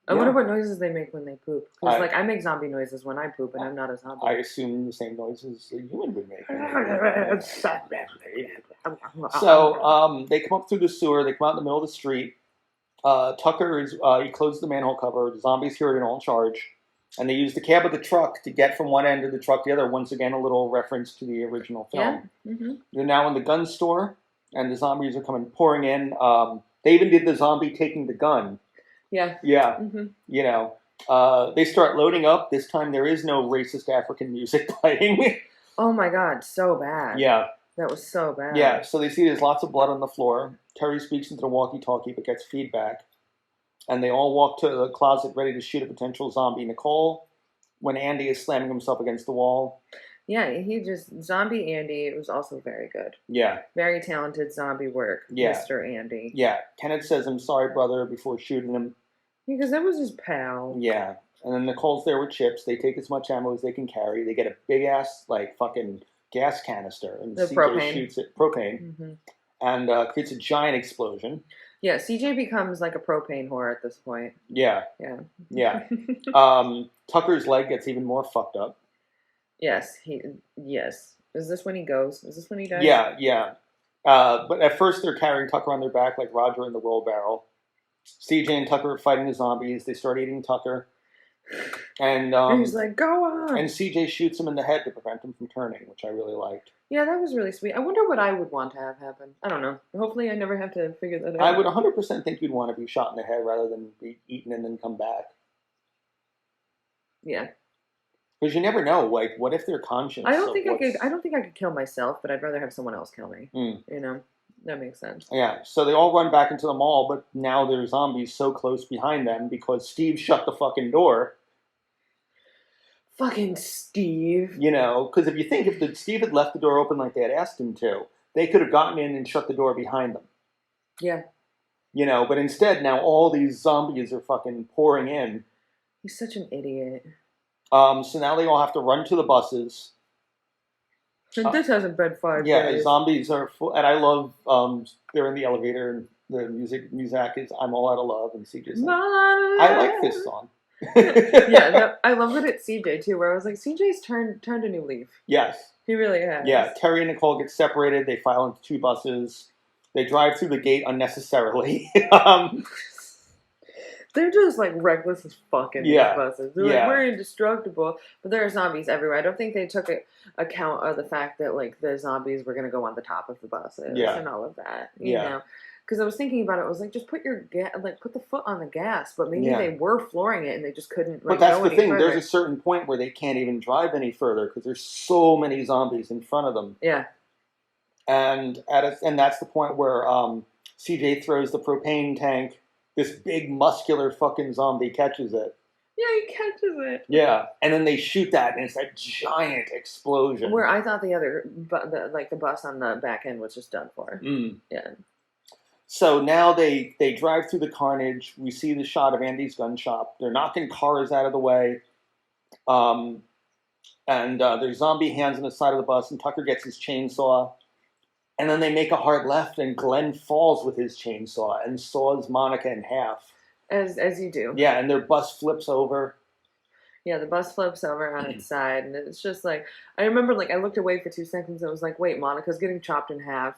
I wonder what noises they make when they poop. Because, I make zombie noises when I poop, and I'm not a zombie. I assume the same noises a human would make. So, they come up through the sewer. They come out in the middle of the street. Tucker he closes the manhole cover. The zombies hear it and all charge. And they use the cab of the truck to get from one end of the truck to the other. Once again, a little reference to the original film. Yeah. Mm-hmm. They're now in the gun store, and the zombies are pouring in. They even did the zombie taking the gun. Yeah. Yeah. Mm-hmm. They start loading up. This time there is no racist African music playing. Oh my God, so bad. Yeah. That was so bad. Yeah, so they see there's lots of blood on the floor. Terry speaks into the walkie-talkie but gets feedback. And they all walk to the closet ready to shoot a potential zombie. Nicole, when Andy is slamming himself against the wall. Yeah, zombie Andy was also very good. Yeah. Very talented zombie work, Mr. Andy. Yeah. Kenneth says, "I'm sorry, brother," before shooting him. Because that was his pal. Yeah. And then Nicole's there with Chips. They take as much ammo as they can carry. They get a big-ass, fucking gas canister. And the CJ propane. shoots it. Propane. Mm-hmm. And creates a giant explosion. Yeah, CJ becomes like a propane whore at this point. Yeah. Yeah. Yeah. Tucker's leg gets even more fucked up. Yes. Yes. Is this when he goes? Is this when he dies? Yeah, yeah. But at first they're carrying Tucker on their back like Roger in the wheelbarrow. CJ and Tucker are fighting the zombies. They start eating Tucker. And he's like, "Go on!" And CJ shoots him in the head to prevent him from turning, which I really liked. Yeah, that was really sweet. I wonder what I would want to have happen. I don't know. Hopefully I never have to figure that out. I would 100% think you'd want to be shot in the head rather than be eaten and then come back. Yeah. Because you never know. What if their conscience? I don't think I could kill myself, but I'd rather have someone else kill me. That makes sense. Yeah. So they all run back into the mall, but now there's zombies so close behind them because Steve shut the fucking door. Fucking Steve. Because if you think if Steve had left the door open like they had asked him to, they could have gotten in and shut the door behind them. Yeah. But instead now all these zombies are fucking pouring in. He's such an idiot. So now they all have to run to the buses. This hasn't been 5 days. Yeah, zombies are full, and I love. They're in the elevator, and the music is "I'm All Out of Love," and CJ's like, I like this song. I love that it's CJ too. Where I was like, CJ's turned a new leaf. Yes, he really has. Yeah, Terry and Nicole get separated. They file into 2 buses. They drive through the gate unnecessarily. They're just like reckless as fuck in these buses. They're like, we're indestructible, but there are zombies everywhere. I don't think they took account of the fact that like the zombies were going to go on the top of the buses and all of that. You know, because I was thinking about it. I was like, just put put the foot on the gas. But maybe they were flooring it and they just couldn't. But that's the thing. Further. There's a certain point where they can't even drive any further because there's so many zombies in front of them. Yeah. And that's the point where CJ throws the propane tank. This big muscular fucking zombie catches it. Yeah, he catches it. Yeah, and then they shoot that, and it's that giant explosion. Where I thought the bus on the back end was just done for. Mm. Yeah. So now they drive through the carnage. We see the shot of Andy's gun shop. They're knocking cars out of the way. And there's zombie hands on the side of the bus, and Tucker gets his chainsaw. And then they make a hard left, and Glenn falls with his chainsaw and saws Monica in half. As you do. Yeah, and their bus flips over. Yeah, the bus flips over on its side, and it's just like, I remember, like, I looked away for 2 seconds, and I was like, wait, Monica's getting chopped in half.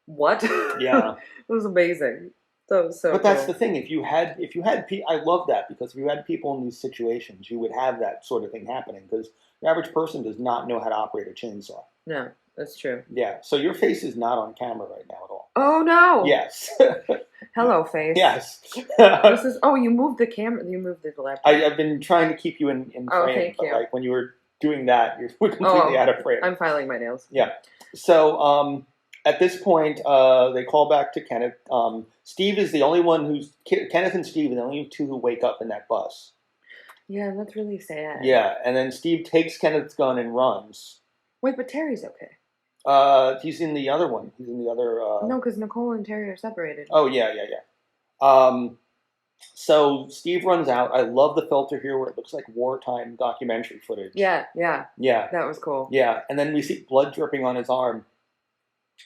What? Yeah. It was amazing. So but that's cool. The thing. If you had, I love that, because if you had people in these situations, you would have that sort of thing happening, because the average person does not know how to operate a chainsaw. No, that's true. Yeah. So your face is not on camera right now at all. Oh no. Yes. Hello, face. Yes. This is. Oh, you moved the camera. You moved the laptop. I've been trying to keep you in frame, thank but you. Like when you were doing that, you're completely out of frame. I'm filing my nails. Yeah. So at this point, they call back to Kenneth. Steve is the only one Kenneth and Steve are the only two who wake up in that bus. Yeah, that's really sad. Yeah, and then Steve takes Kenneth's gun and runs. Wait, but Terry's okay. He's in the other one. He's in the other. No, because Nicole and Terry are separated. Oh yeah. So Steve runs out. I love the filter here where it looks like wartime documentary footage. Yeah. That was cool. Yeah, and then we see blood dripping on his arm,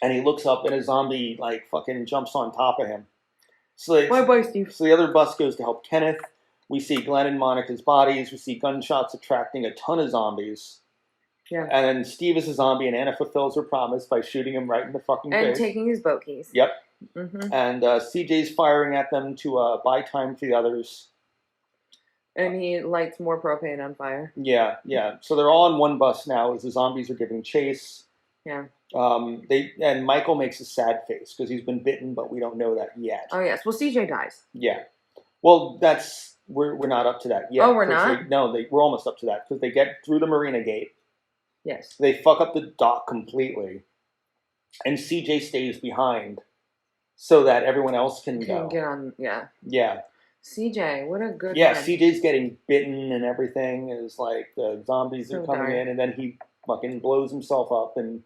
and he looks up, and a zombie like fucking jumps on top of him. So bye, Steve. So the other bus goes to help Kenneth. We see Glenn and Monica's bodies. We see gunshots attracting a ton of zombies. Yeah. And then Steve is a zombie, and Anna fulfills her promise by shooting him right in the fucking face. And taking his boat keys. Yep. Mm-hmm. And CJ's firing at them to buy time for the others. And he lights more propane on fire. Yeah. So they're all on one bus now as the zombies are giving chase. Yeah. And Michael makes a sad face because he's been bitten, but we don't know that yet. Oh yes. Well, CJ dies. Yeah. Well, we're not up to that yet. Oh, we're not? We're almost up to that because they get through the marina gate. Yes. They fuck up the dock completely, and CJ stays behind so that everyone else can go. Get on. Yeah. Yeah. CJ, what a good. Yeah, man. CJ's getting bitten and everything. Is like the zombies are coming in, and then he fucking blows himself up and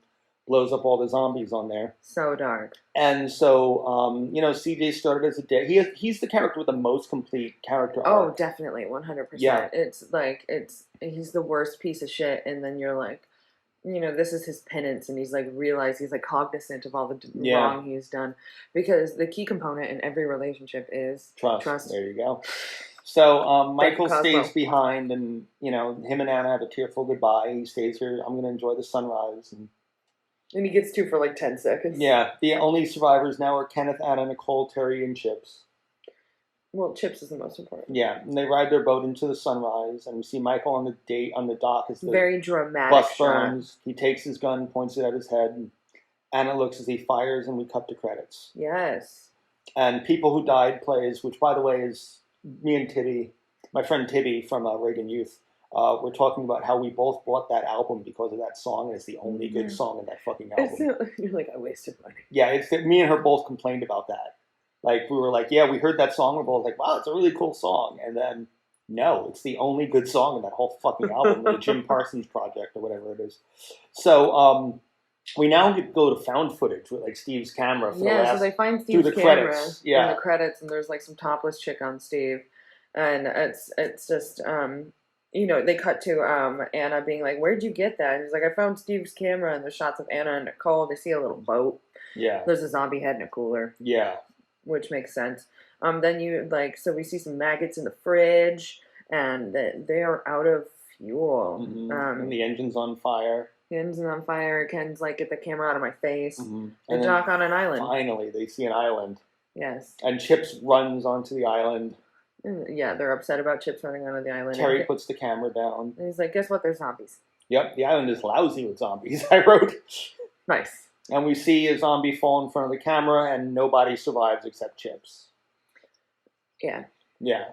blows up all the zombies on there. So dark. And so, CJ started as a he's the character with the most complete character arc. Oh, definitely, 100%. Yeah. It's like he's the worst piece of shit, and then you're like, this is his penance, and he's like he's like cognizant of all the wrong he's done, because the key component in every relationship is trust. There you go. So Michael stays behind, and him and Anna have a tearful goodbye. He stays here. I'm going to enjoy the sunrise, and he gets to for like 10 seconds. Yeah, the only survivors now are Kenneth, Anna, Nicole, Terry, and Chips. Well, Chips is the most important. Yeah, and they ride their boat into the sunrise, and we see Michael on the dock as the very dramatic bus burns. He takes his gun, points it at his head, and Anna looks as he fires, and we cut to credits. Yes. And People Who Died plays, which, by the way, is me and Tibby, my friend Tibby from Reagan Youth. We're talking about how we both bought that album because of that song, and it's the only good song in that fucking album. You're like, I wasted money. Yeah, me and her both complained about that. Like, we were like, yeah, we heard that song. We're both like, wow, it's a really cool song. And then, no, it's the only good song in that whole fucking album, the Jim Parsons Project or whatever it is. So, we now go to found footage with, like, Steve's camera. So they find Steve's camera credits. in the credits, and there's, like, some topless chick on Steve. And it's just, they cut to Anna being like, where'd you get that? And he's like, I found Steve's camera, and there's shots of Anna and Nicole. They see a little boat. Yeah. There's a zombie head in a cooler. Yeah. Which makes sense. Then so we see some maggots in the fridge, and they are out of fuel. Mm-hmm. And the engine's on fire. The engine's on fire. Ken's like, get the camera out of my face. Mm-hmm. And dock on an island. Finally, they see an island. Yes. And Chips runs onto the island. Yeah, they're upset about Chips running onto the island. Terry puts the camera down. And he's like, guess what? There's zombies. Yep, the island is lousy with zombies, I wrote. Nice. And we see a zombie fall in front of the camera, and nobody survives except Chips. Yeah. Yeah.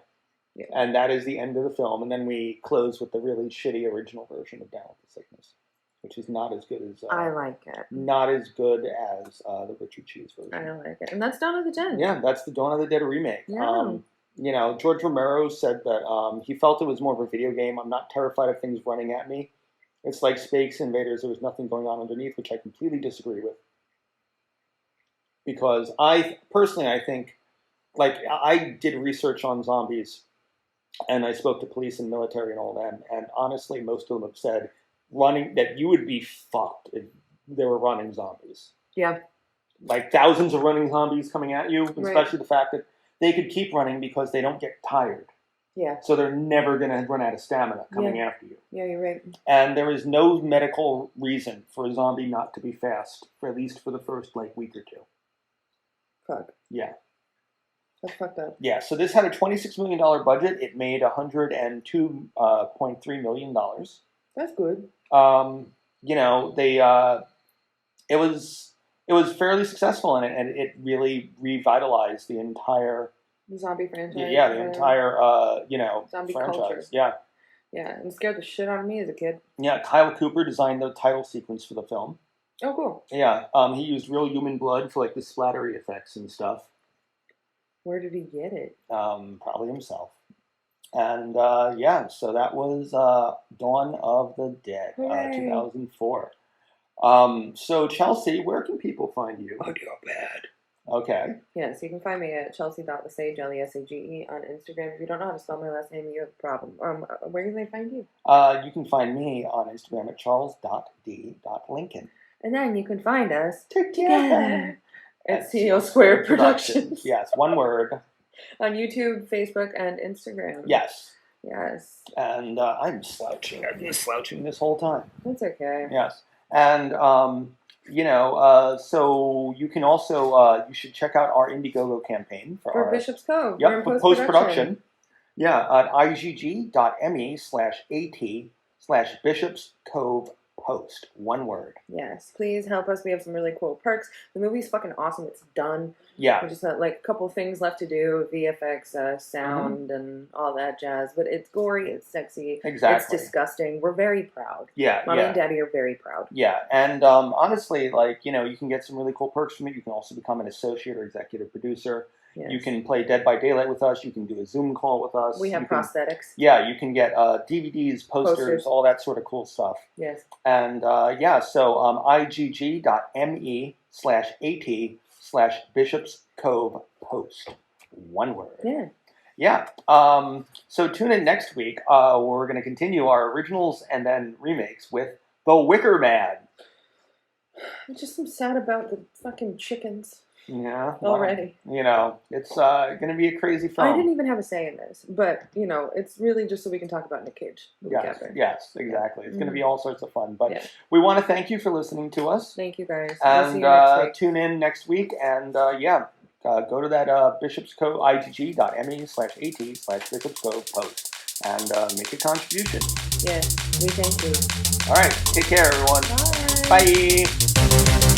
And that is the end of the film. And then we close with the really shitty original version of Down with the Sickness, which is not as good as... I like it. Not as good as the Richard Cheese version. I like it. And that's Dawn of the Dead. Yeah, that's the Dawn of the Dead remake. Yeah. You know, George Romero said that he felt it was more of a video game. I'm not terrified of things running at me. It's like Space Invaders. There was nothing going on underneath, which I completely disagree with. Because I think, like, I did research on zombies, and I spoke to police and military and all them, and honestly, most of them have said that you would be fucked if there were running zombies. Yeah. Like thousands of running zombies coming at you, especially the fact that they could keep running because they don't get tired. Yeah. So they're never going to run out of stamina coming after you. Yeah, you're right. And there is no medical reason for a zombie not to be fast, at least for the first week or two. Fuck. Yeah. That's fucked up. Yeah, so this had a $26 million budget. It made $102.3 million. That's good. You know, it was fairly successful, and it really revitalized the entire zombie franchise. Yeah, the entire zombie franchise. culture. Yeah. Yeah, and scared the shit out of me as a kid. Yeah, Kyle Cooper designed the title sequence for the film. Oh, cool. Yeah, he used real human blood for the splattery effects and stuff. Where did he get it? Probably himself. And so that was Dawn of the Dead, 2004. So Chelsea, where can people find you? On your bed. Okay. Yeah, so you can find me at Chelsea.LeSage, LESAGE, on Instagram. If you don't know how to spell my last name, you have a problem. Where can they find you? You can find me on Instagram at charles.d.lincoln. And then you can find us together at CEO Squared Productions. Yes, one word. On YouTube, Facebook, and Instagram. Yes. Yes. And I'm slouching. I've been slouching this whole time. That's okay. Yes. And, so you can also, you should check out our IndieGoGo campaign for Bishop's Cove. Yep, for post-production. Yeah, at igg.me/at/Bishop's Cove Post. One word. Yes, please help us. We have some really cool perks. The movie's fucking awesome. It's done. Yeah. We just had a couple things left to do, VFX, sound, and all that jazz. But it's gory, it's sexy. Exactly. It's disgusting. We're very proud. Yeah. Mommy and Daddy are very proud. Yeah, and honestly, you can get some really cool perks from it. You can also become an associate or executive producer. Yes. You can play Dead by Daylight with us. You can do a Zoom call with us. We have prosthetics. Yeah, you can get DVDs, posters, all that sort of cool stuff. Yes. And so igg.me/at/Bishop's Cove Post. One word. Yeah. Yeah. So tune in next week. We're going to continue our originals and then remakes with The Wicker Man. I just am sad about the fucking chickens. Yeah. Already. It's going to be a crazy film. I didn't even have a say in this, but, it's really just so we can talk about Nick Cage. Yes, exactly. It's going to be all sorts of fun. But we want to thank you for listening to us. Thank you, guys. And we'll see you next week. Tune in next week. And, go to that Bishop's Cove, igg.me/at/Bishop's Cove post and make a contribution. Yes, we thank you. All right. Take care, everyone. Bye. Bye.